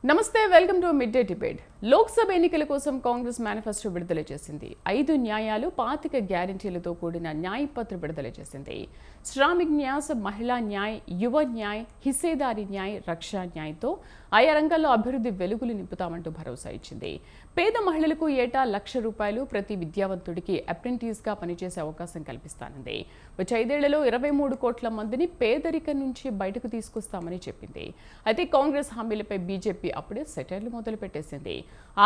నమస్తే, welcome to mid day debate. Lok Sabha ఎన్నికల కోసం కాంగ్రెస్ మేనిఫెస్టో విడుదల చేసింది. 5 న్యాయాలు, 25 గ్యారంటీలతో కూడిన న్యాయపత్ర విడుదల చేసింది. శ్రామిక్ న్యాస్, మహిళా న్యాయ్, యువ న్యాయ్, హిస్సేదారీ న్యాయ్, రక్షా న్యాయ్తో ఆయా రంగాల్లో అభివృద్ధి వెలుగులు నింపుతామంటూ భరోసా ఇచ్చింది. పేద మహిళలకు ఏటా ₹1,00,000 ప్రతి విద్యావంతుడికి అప్రెంటిస్గా పనిచేసే అవకాశం కల్పిస్తానంది. వచ్చే 5 ఏళ్లలో 23 కోట్ల మందిని పేదరికం నుంచి బయటకు తీసుకొస్తామని చెప్పింది. అయితే కాంగ్రెస్ హామీలపై బీజేపీ అప్పుడే సెటైర్లు మొదలు పెట్టేసింది.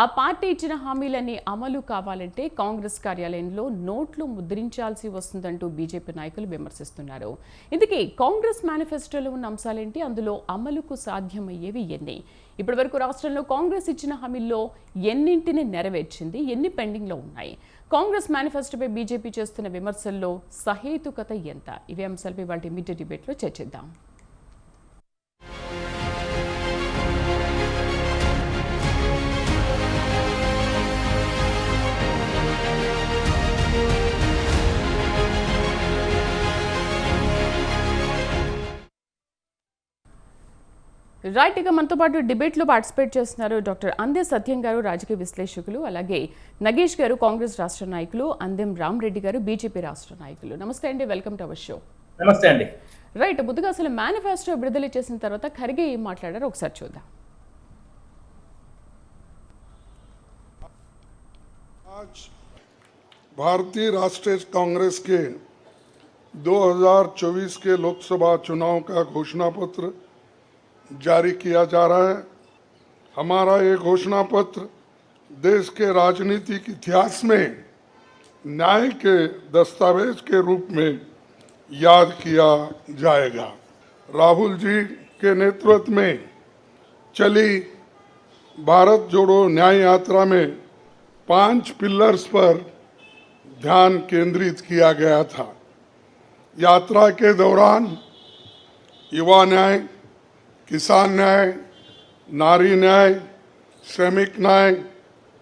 ఆ పార్టీ ఇచ్చిన హామీలన్నీ అమలు కావాలంటే కాంగ్రెస్ కార్యాలయంలో నోట్లు ముద్రించాల్సి వస్తుందంటూ బీజేపీ నాయకులు విమర్శిస్తున్నారు. ఇందుకే కాంగ్రెస్ మేనిఫెస్టోలో ఉన్న అంశాలేంటి, అందులో అమలుకు సాధ్యమయ్యేవి ఎన్ని, ఇప్పటి వరకు రాష్ట్రంలో కాంగ్రెస్ ఇచ్చిన హామీల్లో ఎన్నింటిని నెరవేర్చింది, ఎన్ని పెండింగ్లో ఉన్నాయి, కాంగ్రెస్ మేనిఫెస్టోపై బీజేపీ చేస్తున్న విమర్శల్లో సహేతుకత ఎంత, ఇవే అంశాలపై వాటి మిడ్ డే డిబేట్లో చర్చిద్దాం. రైట్, ఇక మనతో పాటు డిబేట్లో పార్టిసిపేట్ చేస్తున్నారు డాక్టర్ అందే సత్యం గారు, రాజకీయ విశ్లేషకులు, అలాగే నగేష్ గారు, కాంగ్రెస్ రాష్ట్ర నాయకులు, అందెం రామరెడ్డి గారు, బీజేపీ రాష్ట్ర నాయకులు. నమస్తే అండి, వెల్కమ్ టు అవర్ షో. నమస్తే అండి. రైట్, ముందుగా అసలు మేనిఫెస్టో విడుదల చేసిన తర్వాత ఖర్గే ఏం మాట్లాడారో ఒకసారి చూద్దాం. भारतीय राष्ट्रीय कांग्रेस के 2024 के लोकसभा चुनाव का घोषणा पत्र जारी किया जा रहा है। हमारा ये घोषणा पत्र देश के राजनीतिक इतिहास में न्याय के दस्तावेज के रूप में याद किया जाएगा। राहुल जी के नेतृत्व में चली भारत जोड़ो न्याय यात्रा में 5 पिलर्स पर ध्यान केंद्रित किया गया था। यात्रा के दौरान युवा न्याय, किसान न्याय, नारी न्याय, श्रमिक न्याय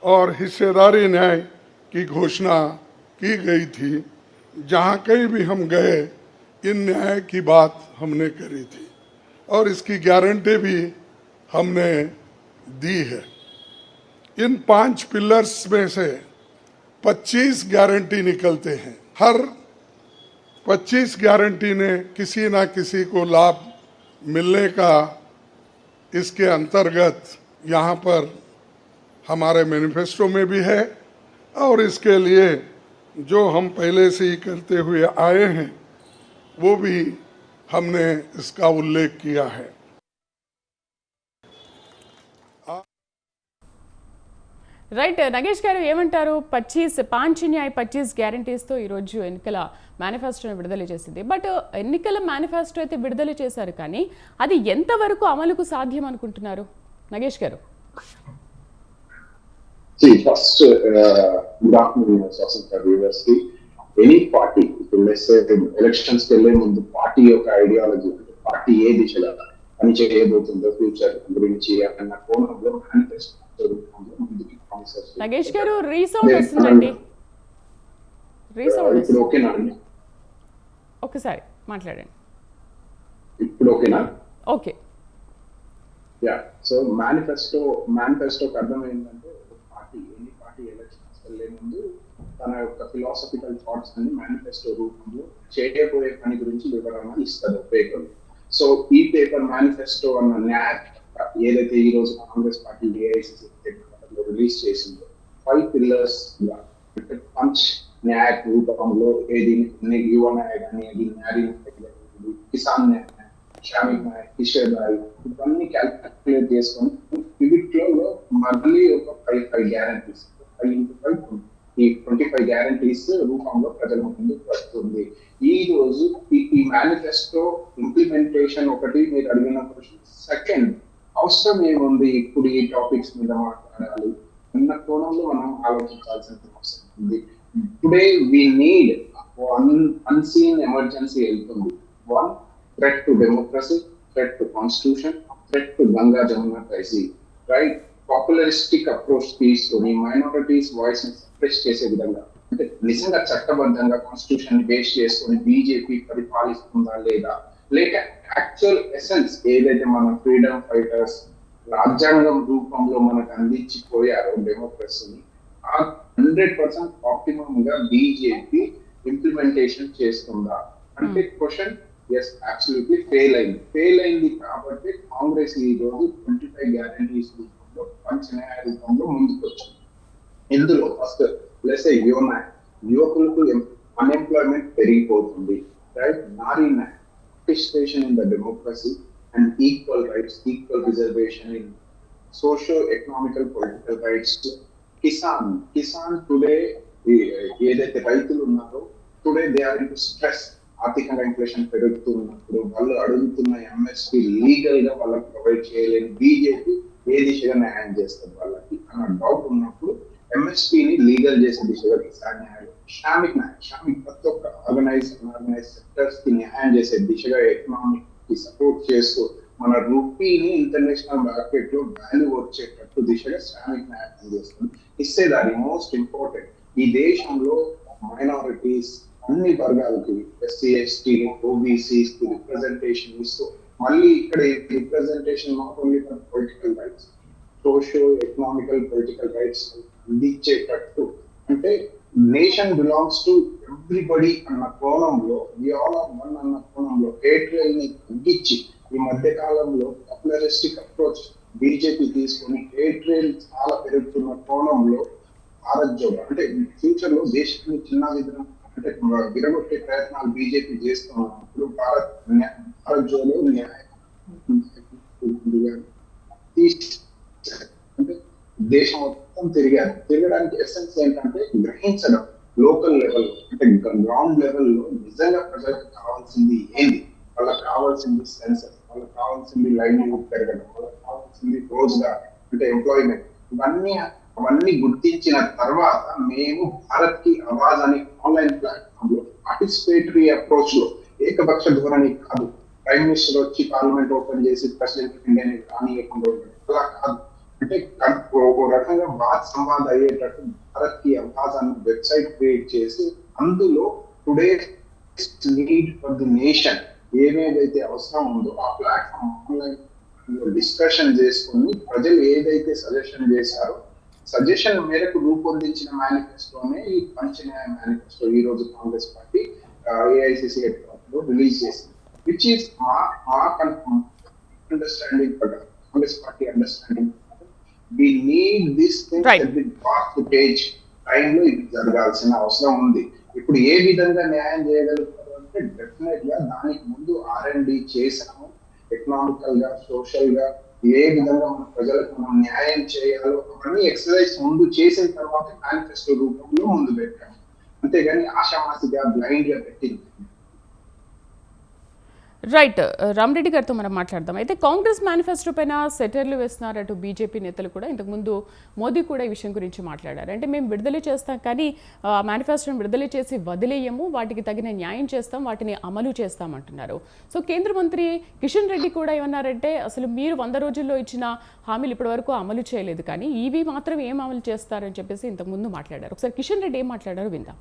और हिस्सेदारी न्याय की घोषणा की गई थी। जहाँ कहीं भी हम गए इन न्याय की बात हमने करी थी और इसकी गारंटी भी हमने दी है। इन 5 पिलर्स में से 25 गारंटी निकलते हैं। हर 25 गारंटी ने किसी ना किसी को लाभ मिलने का इसके अंतर्गत यहाँ पर हमारे मैनिफेस्टो में भी है और इसके लिए जो हम पहले से ही करते हुए आए हैं वो भी हमने इसका उल्लेख किया है। రైట్, నగేష్ గారు ఏమంటారు? 5 న్యాయ్ 25 గ్యారంటీస్తో ఈరోజు ఎన్నికల మేనిఫెస్టోని విడుదల చేసింది. బట్ ఎన్నికల మేనిఫెస్టో అయితే విడుదల చేశారు, కానీ అది ఎంతవరకు అమలుకు సాధ్యం అనుకుంటున్నారు నగేష్ గారు? ఫస్ట్ గుడ్ ఆఫ్టర్నూన్ వ్యూవర్స్కి. ఎనీ పార్టీ ఎలక్షన్స్ వెళ్ళే ముందు పార్టీ యొక్క ఐడియాలజీ, పార్టీ ఏ దిశలో పని చేయబోతుందో ఫ్యూచర్ గురించి అన్న కోణంలో మేనిఫెస్టో నగేష్ గారు రీసౌండ్ వస్తుందండి, రీసౌండ్. ఇప్పుడు ఓకేనా అండి? ఒకసారి మాట్లాడండి. ఇప్పుడు ఓకేనా? ఓకే. యా, సో మేనిఫెస్టోకి అర్థం ఏంటంటే పార్టీ, ఎన్ని పార్టీ ఎలక్షన్స్ వెళ్ళే ముందు తన యొక్క ఫిలాసఫికల్ థాట్స్ అన్ని మేనిఫెస్టో రూపంలో చేయబోయే పని గురించి వివరణ ఇస్తారు పేపర్. సో ఈ పేపర్ మేనిఫెస్టో అన్న న్యాక్ ఏదైతే ఈ రోజు కాంగ్రెస్ పార్టీ ఏఐసిసి రిలీజ్ చేసిందో 5 పిల్లర్స్ పంచ్ న్యాయ రూపంలో ఏది యువ న్యాయ కానీ, నారీ కిసాన్ న్యాయ, శ్రామిక్ న్యాయ, హిస్సేదారీ, ఇవన్నీ క్యాల్కులేట్ చేసుకొని వీటిలో మళ్ళీ ఒక 5 గ్యారంటీస్, 5 ఈ 25 గ్యారంటీస్ రూపంలో ప్రజల ముందుకు వస్తుంది. ఈ రోజు ఈ మేనిఫెస్టో ఇంప్లిమెంటేషన్ ఒకటి మీరు అడిగిన క్వశ్చన్. సెకండ్, అవసరం ఏముంది ఇప్పుడు ఈ టాపిక్స్ మీద మాట్లాడాలి అన్న కోణంలో మనం ఆలోచించాల్సిన అవసరం ఉంది. Today we need unseen emergency వెళ్తుంది. 1, threat to democracy, threat to constitution, threat to Ganga Jamuna crisis. Right, popularistic approach తీసుకొని మైనారిటీస్ వాయిస్ ని సప్రెస్ చేసే విధంగా, అంటే నిజంగా చట్టబద్ధంగా కాన్స్టిట్యూషన్ ని బేస్ చేసుకొని బీజేపీ పరిపాలిస్తుందా లేదా, లేక యాక్చువల్ ఎసెన్స్ ఏదైతే మన ఫ్రీడమ్ ఫైటర్స్ రాజ్యాంగం రూపంలో మనకు అందించిపోయారో డెమోక్రసీని, ఆ 100% ఆప్టిమమ్ గా బీజేపీ ఇంప్లిమెంటేషన్ చేస్తుందా అంటే క్వశ్చన్ ఎస్ అబ్సల్యూట్లీ ఫెయిల్ అయింది కాబట్టి కాంగ్రెస్ ఈ రోజు 25 గ్యారంటీస్ రూపంలో పంచన్యాయ రూపంలో ముందుకు వచ్చింది. ఇందులో ఫస్ట్ ప్లస్ యువకులకు అన్ఎంప్లాయ్మెంట్ పెరిగిపోతుంది, రైట్? నారీ participation in the democracy and equal rights, equal reservation in socio economical political rights. కిసాన్ టుడే ఏదైతే రైతులు ఉన్నారో today they are in stress. ఆర్థికంగా ఇన్ఫ్లేషన్ పెరుగుతున్నప్పుడు వాళ్ళు అడుగుతున్న ఎంఎస్పీ లీగల్ గా వాళ్ళకి ప్రొవైడ్ చేయలేని బీజేపీ ఏ దిశగా న్యాయం చేస్తుంది వాళ్ళకి అన్న డౌట్ ఉన్నప్పుడు ఎంఎస్పీని లీగల్ చేసే దిశగా కిసాన్ న్యాయం, శ్రామిక్ ప్రతి ఒక్క ఆర్గనైజ్ సెక్టర్స్ కి న్యాయం చేసే దిశగా ఎకనామిక్ కి సపోర్ట్ చేస్తూ మన రూపీని ఇంటర్నేషనల్ మార్కెట్ లో వాల్యూ వచ్చేటట్టు దిశగా శ్రామిక్ న్యాయం చేస్తుంది. ఇచ్చేదాన్ని మోస్ట్ ఇంపార్టెంట్ ఈ దేశంలో మైనారిటీస్ అన్ని వర్గాలకి ఎస్సీ ఎస్టీ ఓబీసీస్ కి రిప్రజెంటేషన్ ఇస్తూ మళ్ళీ ఇక్కడ representation not only for political rights, socio economical political rights అందించేటట్టు అంటే నేషన్ బిలాంగ్స్ టు ఎవ్రీబడి అన్న కోణంలో, వి ఆల్ ఆర్ వన్ అన్న కోణంలో ఏట్రియల్ ని తగ్గించి ఈ మధ్య కాలంలో పాపులరిస్టిక్ అప్రోచ్ బీజేపీ తీసుకొని ఏట్రియల్ చాలా పెరుగుతున్న కోణంలో భారత్ జోడో అంటే ఫ్యూచర్ లో దేశాన్ని చిన్న విధానం అంటే విరగొట్టే ప్రయత్నాలు బీజేపీ చేస్తున్నప్పుడు భారత్ జోడో అంటే దేశం మొత్తం తిరగడానికి ఎసెన్స్ ఏంటంటే గ్రహించడం లోకల్ లెవెల్ అంటే గ్రౌండ్ లెవెల్లో నిజంగా ప్రజలకు కావాల్సింది ఏంది, వాళ్ళకి కావాల్సింది సెన్సెస్, వాళ్ళకి కావాల్సింది లైవ్లీహుడ్ పెరగడం, వాళ్ళకి కావాల్సింది రోజ్గార్ అంటే ఎంప్లాయ్మెంట్, అవన్నీ గుర్తించిన తర్వాత మేము భారత్ కి ఆవాజ్ అనే ఆన్లైన్ ప్లాట్ఫామ్ లో పార్టిసిపేటరీ అప్రోచ్ లో ఏకపక్ష ధోరణి కాదు, ప్రైమ్ మినిస్టర్ వచ్చి పార్లమెంట్ ఓపెన్ చేసి ప్రెసిడెంట్ ఆఫ్ ఇండియా రానియకుండా అలా కాదు, అంటే ఒక రకంగా వాద్ సంవాద్ అయ్యేటట్టు భారత్ కి ఆవాజ్ అన్న వెబ్సైట్ క్రియేట్ చేసి అందులో today need for the nation ఏమేదైతే అవసరం ఉందో ఆ ప్లాట్ఫామ్ ఆన్లైన్ డిస్కషన్ చేసుకుని ప్రజలు ఏదైతే సజెషన్ చేశారో సజెషన్ మేరకు రూపొందించిన మేనిఫెస్టోనే ఈ పంచన్యాయ మేనిఫెస్టో ఈ రోజు కాంగ్రెస్ పార్టీ ఏఐసిసి రిలీజ్ చేసింది. విచ్ ఈస్ మా అండర్స్టాండింగ్ ప్రకారం Congress party understanding we need this thing at the fast pace టైంలో ఇది జరగాల్సిన అవసరం ఉంది. ఇప్పుడు ఏ విధంగా న్యాయం చేయగలుగుతారు అంటే డెఫినెట్ గా దానికి ముందు R&D చేసాము, ఎకనామికల్ గా సోషల్ గా ఏ విధంగా మన ప్రజలకు మనం న్యాయం చేయాలో అవన్నీ ఎక్సర్సైజ్ ముందు చేసిన తర్వాత మేనిఫెస్టో రూపంలో ముందు పెట్టాము, అంతేగాని ఆషామాసిగా బ్లైండ్ గా పెట్టింది. రైట్, రామరెడ్డి గారితో మనం మాట్లాడదాం. అయితే కాంగ్రెస్ మేనిఫెస్టో పైన సెటర్లు వేస్తున్నారు అటు బీజేపీ నేతలు కూడా. ఇంతకుముందు మోదీ కూడా ఈ విషయం గురించి మాట్లాడారు. అంటే మేము విడుదల చేస్తాం కానీ మేనిఫెస్టోని విడుదల చేసి వదిలేయము, వాటికి తగిన న్యాయం చేస్తాం, వాటిని అమలు చేస్తామంటున్నారు. సో కేంద్ర మంత్రి కిషన్ రెడ్డి కూడా ఏమన్నారంటే అసలు మీరు 100 రోజుల్లో ఇచ్చిన హామీలు ఇప్పటివరకు అమలు చేయలేదు కానీ ఇవి మాత్రం ఏం అమలు చేస్తారని చెప్పేసి ఇంతకుముందు మాట్లాడారు. ఒకసారి కిషన్ రెడ్డి ఏం మాట్లాడారో విందాం.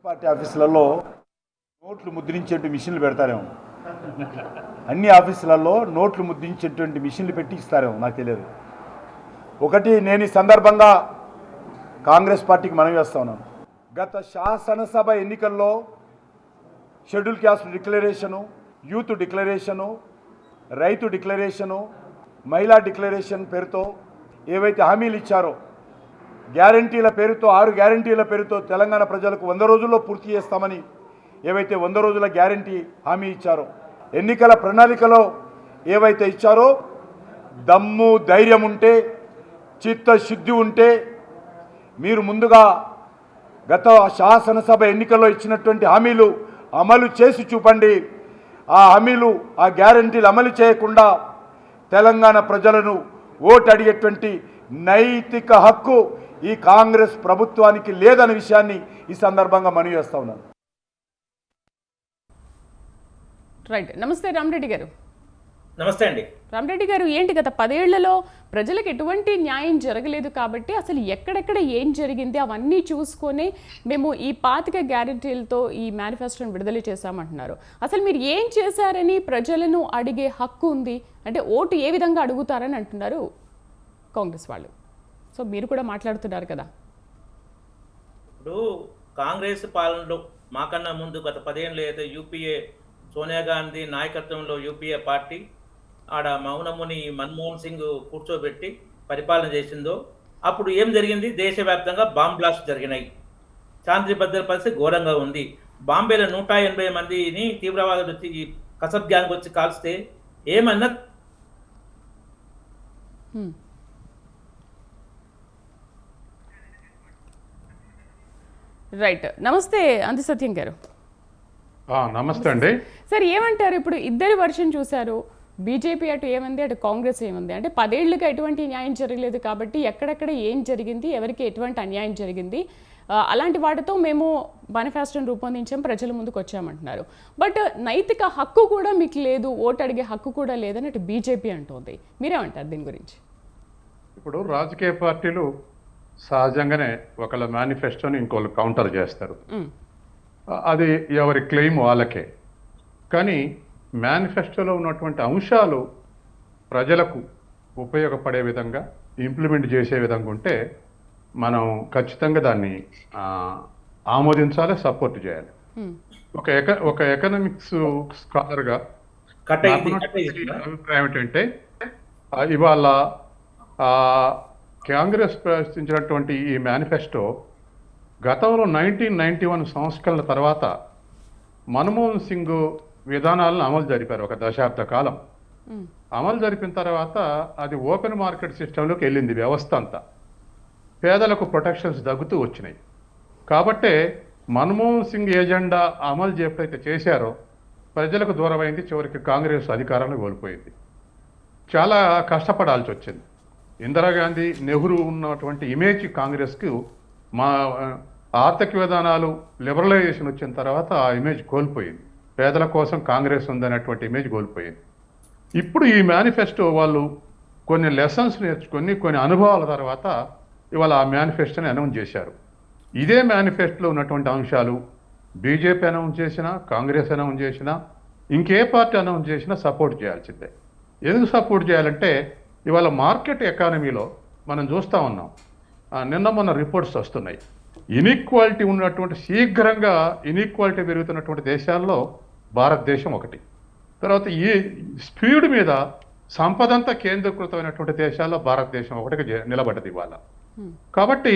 పార్టీ ఆఫీసులలో నోట్లు ముద్రించేటువంటి మిషన్లు పెడతారేమో, అన్ని ఆఫీసులలో నోట్లు ముద్రించేటువంటి మిషన్లు పెట్టి ఇస్తారేమో, నాకు తెలియదు. ఒకటి నేను ఈ సందర్భంగా కాంగ్రెస్ పార్టీకి మనవి చేస్తా ఉన్నాను. గత శాసనసభ ఎన్నికల్లో schedule caste declaration, youth declaration, రైతు డిక్లరేషను, మహిళా డిక్లరేషన్ పేరుతో ఏవైతే హామీలు ఇచ్చారో, గ్యారంటీల పేరుతో 6 గ్యారంటీల పేరుతో తెలంగాణ ప్రజలకు 100 రోజుల్లో పూర్తి చేస్తామని ఏవైతే 100 రోజుల గ్యారంటీ హామీ ఇచ్చారో, ఎన్నికల ప్రణాళికలో ఏవైతే ఇచ్చారో, దమ్ము ధైర్యం ఉంటే, చిత్తశుద్ధి ఉంటే మీరు ముందుగా గత శాసనసభ ఎన్నికల్లో ఇచ్చినటువంటి హామీలు అమలు చేసి చూపండి. ఆ హామీలు ఆ గ్యారంటీలు అమలు చేయకుండా తెలంగాణ ప్రజలను ఓటు అడిగేటువంటి నైతిక హక్కు ఈ కాంగ్రెస్ ప్రభుత్వానికి లేదనే విషయాన్ని ఈ సందర్భంగా మనవి చేస్తా ఉన్నాను. రైట్, నమస్తే రామరెడ్డి గారు. నమస్తే అండి. రామరెడ్డి గారు, ఏంటి గత 10 ఏళ్లలో ప్రజలకు ఎటువంటి న్యాయం జరగలేదు కాబట్టి అసలు ఎక్కడెక్కడ ఏం జరిగింది అవన్నీ చూసుకొని మేము ఈ 25 గ్యారెంటీలతో ఈ మేనిఫెస్టోని విడుదల చేశామంటున్నారు. అసలు మీరు ఏం చేశారని ప్రజలను అడిగే హక్కు ఉంది? అంటే ఓటు ఏ విధంగా అడుగుతారని అంటున్నారు కాంగ్రెస్ వాళ్ళు. సో మీరు కూడా మాట్లాడుతున్నారు కదా. ఇప్పుడు కాంగ్రెస్ పాలనలో మాకన్నా ముందు గత 10 ఏళ్ళు అయితే యూపీఏ సోనియా గాంధీ నాయకత్వంలో యూపీఏ పార్టీ ఆడ మౌనముని మన్మోహన్ సింగ్ కూర్చోబెట్టి పరిపాలన చేసిందో అప్పుడు ఏం జరిగింది? దేశవ్యాప్తంగా బాంబ్ బ్లాస్ట్ జరిగినాయి. శాంతి భద్రత పరిస్థితి ఘోరంగా ఉంది. బాంబేలో 180 మందిని తీవ్రవాదులు వచ్చి ఈ కసబ్ గ్యాంగ్ వచ్చి కాల్స్తే ఏమన్నా రైట్. నమస్తే అంది సత్యం గారు. నమస్తే అండి. సార్ ఏమంటారు? ఇప్పుడు ఇద్దరి వర్షన్ చూశారు. బీజేపీ అటు ఏమంది, అటు కాంగ్రెస్ ఏమంది. అంటే 10 ఏళ్ళుగా ఎటువంటి న్యాయం జరగలేదు కాబట్టి ఎక్కడెక్కడ ఏం జరిగింది, ఎవరికి ఎటువంటి అన్యాయం జరిగింది, అలాంటి వాటితో మేము మేనిఫెస్టోని రూపొందించాం, ప్రజల ముందుకు వచ్చామంటున్నారు. బట్ నైతిక హక్కు కూడా మీకు లేదు, ఓటు అడిగే హక్కు కూడా లేదని అటు బీజేపీ అంటుంది. మీరేమంటారు దీని గురించి? ఇప్పుడు రాజకీయ పార్టీలు సహజంగానే ఒకళ్ళ మేనిఫెస్టోని ఇంకోళ్ళు కౌంటర్ చేస్తారు. అది ఎవరి క్లెయిమ్ వాళ్ళకే. కానీ మేనిఫెస్టోలో ఉన్నటువంటి అంశాలు ప్రజలకు ఉపయోగపడే విధంగా ఇంప్లిమెంట్ చేసే విధంగా ఉంటే మనం ఖచ్చితంగా దాన్ని ఆమోదించాలి, సపోర్ట్ చేయాలి. ఒక ఎకనామిక్స్ స్కాలర్గా అభిప్రాయం ఏంటంటే ఇవాళ కాంగ్రెస్ ప్రవేశించినటువంటి ఈ మేనిఫెస్టో గతంలో 1991 సంస్కరణల తర్వాత మన్మోహన్ సింగ్ విధానాలను అమలు జరిపారు. ఒక దశాబ్ద కాలం అమలు జరిపిన తర్వాత అది ఓపెన్ మార్కెట్ సిస్టంలోకి వెళ్ళింది వ్యవస్థ అంతా. పేదలకు ప్రొటెక్షన్స్ తగ్గుతూ వచ్చినాయి. కాబట్టే మన్మోహన్ సింగ్ ఎజెండా అమలు ఎప్పుడైతే చేశారో ప్రజలకు దూరమైంది. చివరికి కాంగ్రెస్ అధికారాన్ని కోల్పోయింది. చాలా కష్టపడాల్సి వచ్చింది. ఇందిరాగాంధీ, నెహ్రూ ఉన్నటువంటి ఇమేజ్ కాంగ్రెస్కు మా ఆర్థిక విధానాలు లిబరలైజేషన్ వచ్చిన తర్వాత ఆ ఇమేజ్ కోల్పోయింది. పేదల కోసం కాంగ్రెస్ ఉందనేటువంటి ఇమేజ్ కోల్పోయింది. ఇప్పుడు ఈ మేనిఫెస్టో వాళ్ళు కొన్ని లెసన్స్ నేర్చుకొని కొన్ని అనుభవాల తర్వాత ఇవాళ ఆ మేనిఫెస్టోని అనౌన్స్ చేశారు. ఇదే మేనిఫెస్టోలో ఉన్నటువంటి అంశాలు బీజేపీ అనౌన్స్ చేసినా, కాంగ్రెస్ అనౌన్స్ చేసినా, ఇంకే పార్టీ అనౌన్స్ చేసినా సపోర్ట్ చేయాల్సిందే. ఎందుకు సపోర్ట్ చేయాలంటే ఇవాళ మార్కెట్ ఎకానమీలో మనం చూస్తూ ఉన్నాం. నిన్న మొన్న రిపోర్ట్స్ వస్తున్నాయి. ఇన్ఈక్వాలిటీ ఉన్నటువంటి శీఘ్రంగా ఇన్ఈక్వాలిటీ పెరుగుతున్నటువంటి దేశాల్లో భారతదేశం ఒకటి. తర్వాత ఈ స్పీడ్ మీద సంపదంతా కేంద్రీకృతమైనటువంటి దేశాల్లో భారతదేశం ఒకటిగా నిలబడ్డది ఇవాళ. కాబట్టి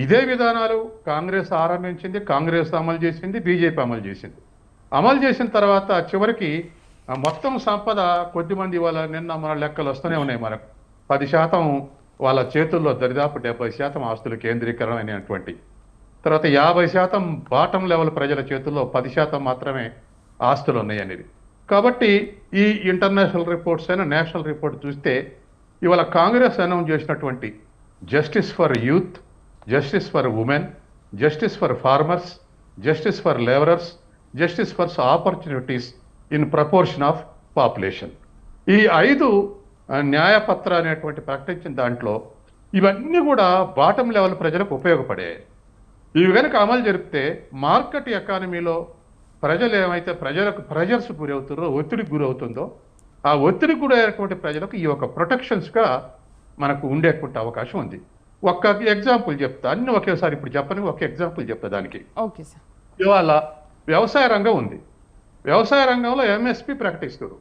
ఇదే విధానాలు కాంగ్రెస్ ఆరంభించింది, కాంగ్రెస్ అమలు చేసింది, బీజేపీ అమలు చేసింది. అమలు చేసిన తర్వాత చివరికి మొత్తం సంపద కొద్దిమంది వాళ్ళ నిన్న మన లెక్కలు వస్తూనే ఉన్నాయి. మనకు 10% వాళ్ళ చేతుల్లో దరిదాపు 70% ఆస్తులు కేంద్రీకరణ అయినటువంటి తర్వాత 50% బాటం లెవెల్ ప్రజల చేతుల్లో 10% మాత్రమే ఆస్తులు ఉన్నాయి అనేది. కాబట్టి ఈ ఇంటర్నేషనల్ రిపోర్ట్స్ అయినా నేషనల్ రిపోర్ట్ చూస్తే ఇవాళ కాంగ్రెస్ అనౌన్స్ చేసినటువంటి justice for youth, justice for women, justice for farmers, justice for labourers, justice for opportunities in proportion of population, ఈ 5 న్యాయపత్ర అనేటువంటి ప్రకటించిన దాంట్లో ఇవన్నీ కూడా బాటం లెవెల్ ప్రజలకు ఉపయోగపడే. ఇవి కనుక అమలు జరిపితే మార్కెట్ ఎకానమీలో ప్రజలు ఏమైతే ప్రెజర్స్ గురవుతారో, ఒత్తిడికి గురవుతుందో ఆ ఒత్తిడికి గురైనటువంటి ప్రజలకు ఈ యొక్క ప్రొటెక్షన్స్గా మనకు ఉండేటువంటి అవకాశం ఉంది. ఒక్క ఎగ్జాంపుల్ చెప్తా, అన్ని ఒకేసారి ఇప్పుడు చెప్పని ఒక ఎగ్జాంపుల్ చెప్తా దానికి. Okay sir. ఇవాళ వ్యవసాయ రంగం ఉంది. వ్యవసాయ రంగంలో ఎంఎస్పి ప్రకటిస్తారు.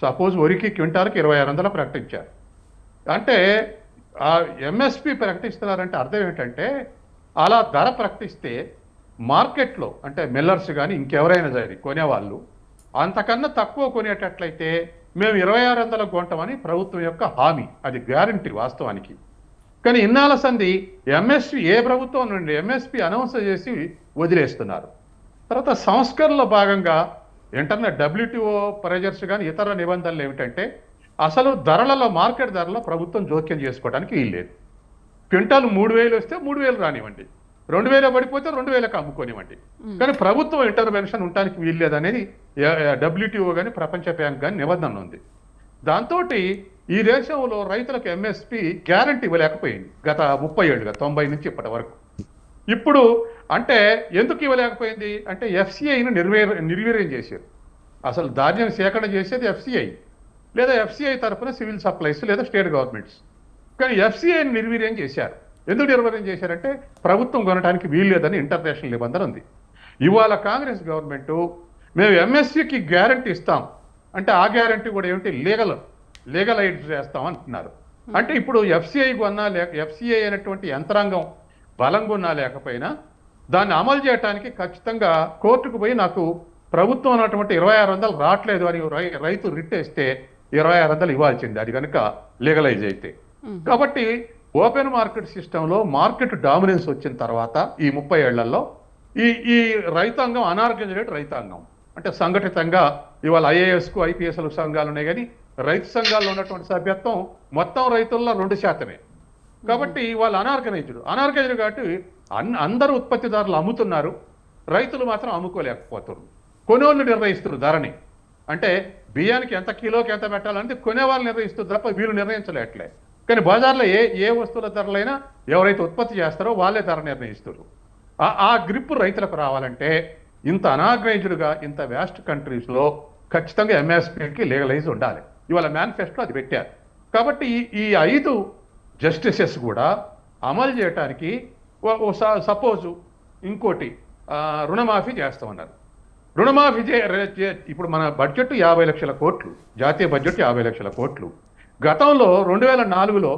సపోజ్ వరికి క్వింటాల్కి 2600 ప్రకటించారు. అంటే ఆ ఎంఎస్పి ప్రకటిస్తున్నారంటే అర్థం ఏంటంటే అలా ధర ప్రకటిస్తే మార్కెట్లో అంటే మిల్లర్స్ కానీ ఇంకెవరైనా సరే కొనేవాళ్ళు అంతకన్నా తక్కువ కొనేటట్లయితే మేము 2600 కొంటామని ప్రభుత్వం యొక్క హామీ, అది గ్యారంటీ వాస్తవానికి. కానీ ఇన్నాళ్ళ సంది ఎంఎస్పి ఏ ప్రభుత్వం నుండి ఎంఎస్పి అనౌన్స్ చేసి వదిలేస్తున్నారు. తర్వాత సంస్కరణలో భాగంగా ఇంటర్నెట్ WTO ప్రెజర్స్ కానీ ఇతర నిబంధనలు ఏమిటంటే అసలు ధరలలో మార్కెట్ ధరలో ప్రభుత్వం జోక్యం చేసుకోవడానికి వీల్లేదు. క్వింటాల్ 3000 వస్తే 3000 రానివ్వండి, 2000 పడిపోతే 2000కి అమ్ముకోనివ్వండి. కానీ ప్రభుత్వం ఇంటర్వెన్షన్ ఉండడానికి వీల్లేదు అనేది WTO కానీ ప్రపంచ బ్యాంక్ కానీ నిబంధన ఉంది. దాంతో ఈ దేశంలో రైతులకు ఎంఎస్పి గ్యారంటీ ఇవ్వలేకపోయింది గత 30 ఏళ్ళుగా, 90 నుంచి ఇప్పటి వరకు. ఇప్పుడు అంటే ఎందుకు ఇవ్వలేకపోయింది అంటే ఎఫ్సిఐని నిర్వీర్యం చేశారు. అసలు ధాన్యం సేకరణ చేసేది ఎఫ్సిఐ, లేదా ఎఫ్సిఐ తరఫున సివిల్ సప్లైస్ లేదా స్టేట్ గవర్నమెంట్స్. కానీ ఎఫ్సిఐని నిర్వీర్యం చేశారు. ఎందుకు నిర్వీర్యం చేశారంటే ప్రభుత్వం కొనడానికి వీల్లేదని ఇంటర్నేషనల్ నిబంధన ఉంది. ఇవాళ కాంగ్రెస్ గవర్నమెంట్ మేము ఎంఎస్సికి గ్యారంటీ ఇస్తాం అంటే ఆ గ్యారంటీ కూడా ఏమిటి, లీగలైజ్ చేస్తాం అంటున్నారు. అంటే ఇప్పుడు ఎఫ్సిఐ కొన్నా ఎఫ్సిఐ అనేటువంటి యంత్రాంగం బలంగా ఉన్నా లేకపోయినా దాన్ని అమలు చేయడానికి ఖచ్చితంగా కోర్టుకు పోయి నాకు ప్రభుత్వం అన్నటువంటి 2600 రావట్లేదు అని రైతు రిట్ వేస్తే 2600 ఇవ్వాల్సింది, అది కనుక లీగలైజ్ అయితే. కాబట్టి ఓపెన్ మార్కెట్ సిస్టంలో మార్కెట్ డామినెన్స్ వచ్చిన తర్వాత ఈ 30 ఏళ్లలో ఈ రైతాంగం అనార్గనైజ్డ్ రైతాంగం, అంటే సంఘటితంగా ఇవాళ ఐఏఎస్కు ఐపీఎస్ల సంఘాలు ఉన్నాయి, కానీ రైతు సంఘాల్లో ఉన్నటువంటి సభ్యత్వం మొత్తం రైతుల్లో 2%. కాబట్టి వాళ్ళు అనార్గనైజ్డ్ కాబట్టి అందరూ ఉత్పత్తిదారులు అమ్ముతున్నారు, రైతులు మాత్రం అమ్ముకోలేకపోతున్నారు. కొనేవాళ్ళు నిర్ణయిస్తున్నారు ధరని, అంటే బియ్యానికి ఎంత కిలోకి ఎంత పెట్టాలంటే కొనేవాళ్ళు నిర్ణయిస్తున్నారు తప్ప వీళ్ళు నిర్ణయించలేట్లే. కానీ బజార్లో ఏ వస్తువుల ధరలైనా ఎవరైతే ఉత్పత్తి చేస్తారో వాళ్ళే ధర నిర్ణయిస్తారు. ఆ గ్రిప్ రైతులకు రావాలంటే ఇంత అనార్గనైజ్డ్గా ఇంత వ్యాస్ట్ కంట్రీస్లో ఖచ్చితంగా ఎంఎస్పీకి లీగలైజ్ ఉండాలి. ఇవాళ మేనిఫెస్టోలో అది పెట్టారు. కాబట్టి ఈ 5 జస్టిసెస్ కూడా అమలు చేయడానికి సపోజు ఇంకోటి రుణమాఫీ చేస్తామన్నారు. రుణమాఫీ ఇప్పుడు మన బడ్జెట్ 50 లక్షల కోట్లు, జాతీయ బడ్జెట్ 50 లక్షల కోట్లు. గతంలో 2004లో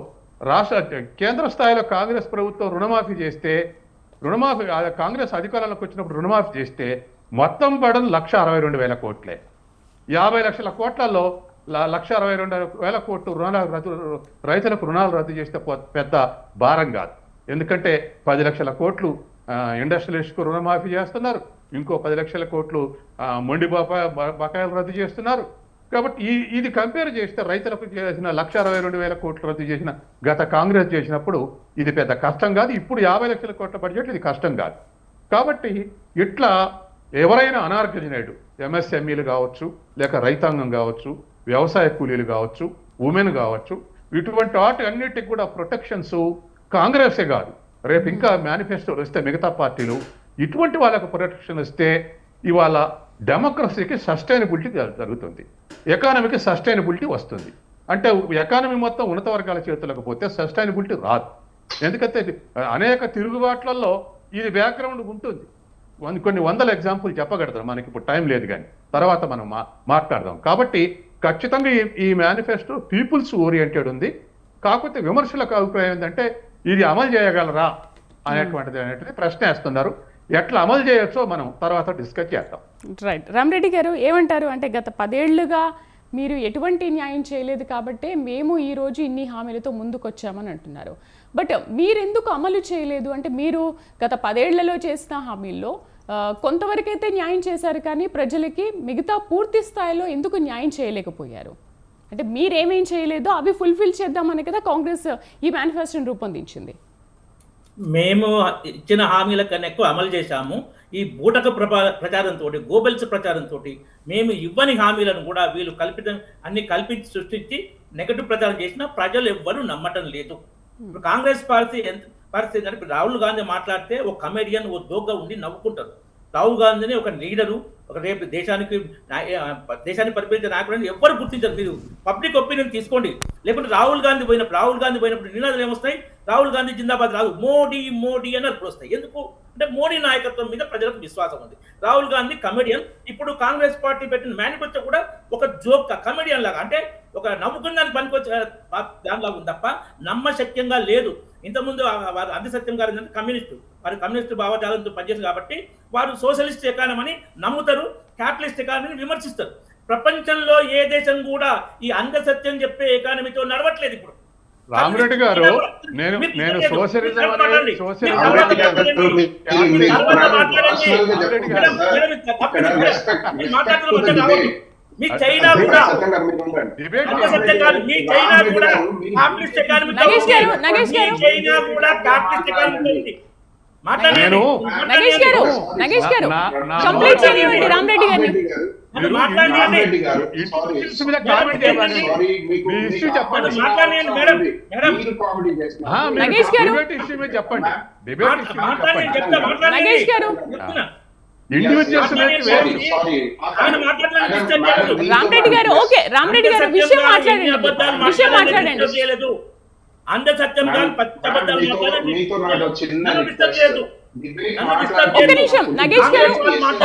కేంద్ర స్థాయిలో కాంగ్రెస్ ప్రభుత్వం రుణమాఫీ చేస్తే, కాంగ్రెస్ అధికారంలోకి వచ్చినప్పుడు రుణమాఫీ చేస్తే మొత్తం పడని 1,62,000 కోట్లే. 50 లక్షల కోట్లలో 1,62,000 కోట్లు రైతులకు రుణాలు రద్దు చేస్తే పెద్ద భారం కాదు. ఎందుకంటే 10 లక్షల కోట్లు ఇండస్ట్రియలిస్ట్కు రుణమాఫీ చేస్తున్నారు, ఇంకో 10 లక్షల కోట్లు మొండి బకాయిలు రద్దు చేస్తున్నారు. కాబట్టి ఇది కంపేర్ చేస్తే రైతులకు చేసిన 1,62,000 కోట్లు రద్దు చేసిన గత కాంగ్రెస్ చేసినప్పుడు ఇది పెద్ద కష్టం కాదు. ఇప్పుడు 50 లక్షల కోట్ల బడ్జెట్ ఇది కష్టం కాదు. కాబట్టి ఇట్లా ఎవరైనా అనార్గనైజ్డ్ ఎంఎస్ఎంఈలు కావచ్చు, లేక రైతాంగం కావచ్చు, వ్యవసాయ కూలీలు కావచ్చు, ఉమెన్ కావచ్చు, ఇటువంటి వాటి అన్నిటికి కూడా ప్రొటెక్షన్స్ కాంగ్రెసే కాదు, రేపు ఇంకా మేనిఫెస్టోలు వస్తే మిగతా పార్టీలు ఇటువంటి వాళ్ళకు ప్రొటెక్షన్ ఇస్తే ఇవాళ డెమోక్రసీకి సస్టైనబిలిటీ జరుగుతుంది, ఎకానమీకి సస్టైనబిలిటీ వస్తుంది. అంటే ఎకానమీ మొత్తం ఉన్నత వర్గాల చేతులకు పోతే సస్టైనబిలిటీ రాదు. ఎందుకంటే అనేక తిరుగుబాట్లలో ఇది బ్యాక్గ్రౌండ్ ఉంటుంది. కొన్ని వందల ఎగ్జాంపుల్ చెప్పగలుగుతాం, మనకి ఇప్పుడు టైం లేదు, కానీ తర్వాత మనం మాట్లాడదాం. కాబట్టి ఖచ్చితంగా ఈ మేనిఫెస్టో పీపుల్స్ ఓరియంటెడ్ ఉంది. కాకపోతే విమర్శలకు అభిప్రాయం ఏంటంటే ఇది అమలు చేయగలరా అనేటువంటిది ప్రశ్న వేస్తున్నారు. ఎట్లా అమలు చేయొచ్చో మనం తర్వాత డిస్కస్ చేద్దాం. రైట్. రామరెడ్డి గారు ఏమంటారు? అంటే గత 10 ఏళ్లుగా మీరు ఎటువంటి న్యాయం చేయలేదు కాబట్టి మేము ఈరోజు ఇన్ని హామీలతో ముందుకొచ్చామని అంటున్నారు. బట్ మీరెందుకు అమలు చేయలేదు అంటే మీరు గత 10 ఏళ్లలో చేసిన హామీల్లో కొంతవరకైతే న్యాయం చేశారు, కానీ ప్రజలకి మిగతా పూర్తి స్థాయిలో ఎందుకు న్యాయం చేయలేకపోయారు? అంటే మీరేమేం చేయలేదో అవి ఫుల్ఫిల్ చేద్దామని కదా కాంగ్రెస్ ఈ మేనిఫెస్టోని రూపొందించింది. మేము ఇచ్చిన హామీల కన్నా ఎక్కువ అమలు చేశాము. ఈ బూటక ప్రచారంతో, గోబెల్స్ ప్రచారంతో మేము ఇవ్వని హామీలను కూడా వీళ్ళు అన్ని కల్పించి సృష్టించి నెగటివ్ ప్రచారం చేసినా ప్రజలు ఎవ్వరూ నమ్మటం లేదు. ఇప్పుడు కాంగ్రెస్ పరిస్థితి అంటే రాహుల్ గాంధీ మాట్లాడితే ఒక కమెడియన్ ఓ దోగ్గా ఉండి నవ్వుకుంటారు. రాహుల్ గాంధీని ఒక లీడరు, ఒక రేపు దేశాన్ని పరిపాలించే నాయకుడు ఎవ్వరు గుర్తించారు. మీరు పబ్లిక్ ఒపీనియన్ తీసుకోండి. లేకుంటే రాహుల్ గాంధీ పోయినప్పుడు నినాదాలు ఏమొస్తాయి? రాహుల్ గాంధీ జిందాబాద్ రాదు, మోడీ అని అప్పుడు వస్తాయి. ఎందుకు అంటే మోడీ నాయకత్వం మీద ప్రజలకు విశ్వాసం ఉంది. రాహుల్ గాంధీ కమెడియన్. ఇప్పుడు కాంగ్రెస్ పార్టీ పెట్టిన మేనిఫెస్టో కూడా ఒక జోక్ కమెడియన్ లాగా, అంటే ఒక నవ్వుకున్నానికి పనికొచ్చే దానిలాగా ఉంది తప్ప నమ్మశక్యంగా లేదు. ఇంతకుముందు వారు అంధసత్యం గారు ఏంటంటే వారు కమ్యూనిస్టు భావజాలంతో పనిచేస్తారు కాబట్టి వారు సోషలిస్ట్ ఎకానమీని నమ్ముతారు, క్యాపిటలిస్ట్ ఎకానమీని విమర్శిస్తారు. ప్రపంచంలో ఏ దేశం కూడా ఈ అంధసత్యం చెప్పే ఎకానమీతో నడవట్లేదు. ఇప్పుడు రామరెడ్డి గారు నేను సోషలిజం మీ చైనా కూడా అంధసత్యం కాదు, మీ చైనా కూడా క్యాపిటలిస్ట్ ఎకానమీ, చైనా కూడా క్యాపిటలిస్ట్ ఎకానమీ. నగేష్ గారు కంప్లీట్ చేయండి రామరెడ్డి గారిని. మీరు మాట్లాడండి. రామరెడ్డి గారు, ఇంటెలిజెన్స్ sorry. మీద కామెంట్ చేయకండి. Sorry, మీకు మీ ఇష్యూ చెప్పండి. మాట్లాడండి మేడం. మేడం. మీరు కామెడీ ఆ, చేస్తున్నారు. మీరు నగేష్ గారు. డిబేట్ ఇష్యూ మీద చెప్పండి. డిబేట్ ఇష్యూ మీద మాట్లాడండి, చెప్పండి. చెప్తా, మాట్లాడండి. నగేష్ గారు. చెప్తున్నా. ఇండివిజువల్స్ మీద మాట్లాడండి. వేరు. Sorry. ఆయన మాట్లాడడానికి ఇష్టం లేదు. రామరెడ్డి గారు ఓకే, రామరెడ్డి గారు విషయం మాట్లాడండి, విషయం మాట్లాడండి. అంద సత్యం కాదు, పచ్చి అబద్ధాలు మాట్లాడండి. మీతో నాకు చిన్న నన్ను రిక్వెస్ట్. డిస్టర్బ్ చేయొద్దు. ఒక్క నిమిషం నగేష్ గారు,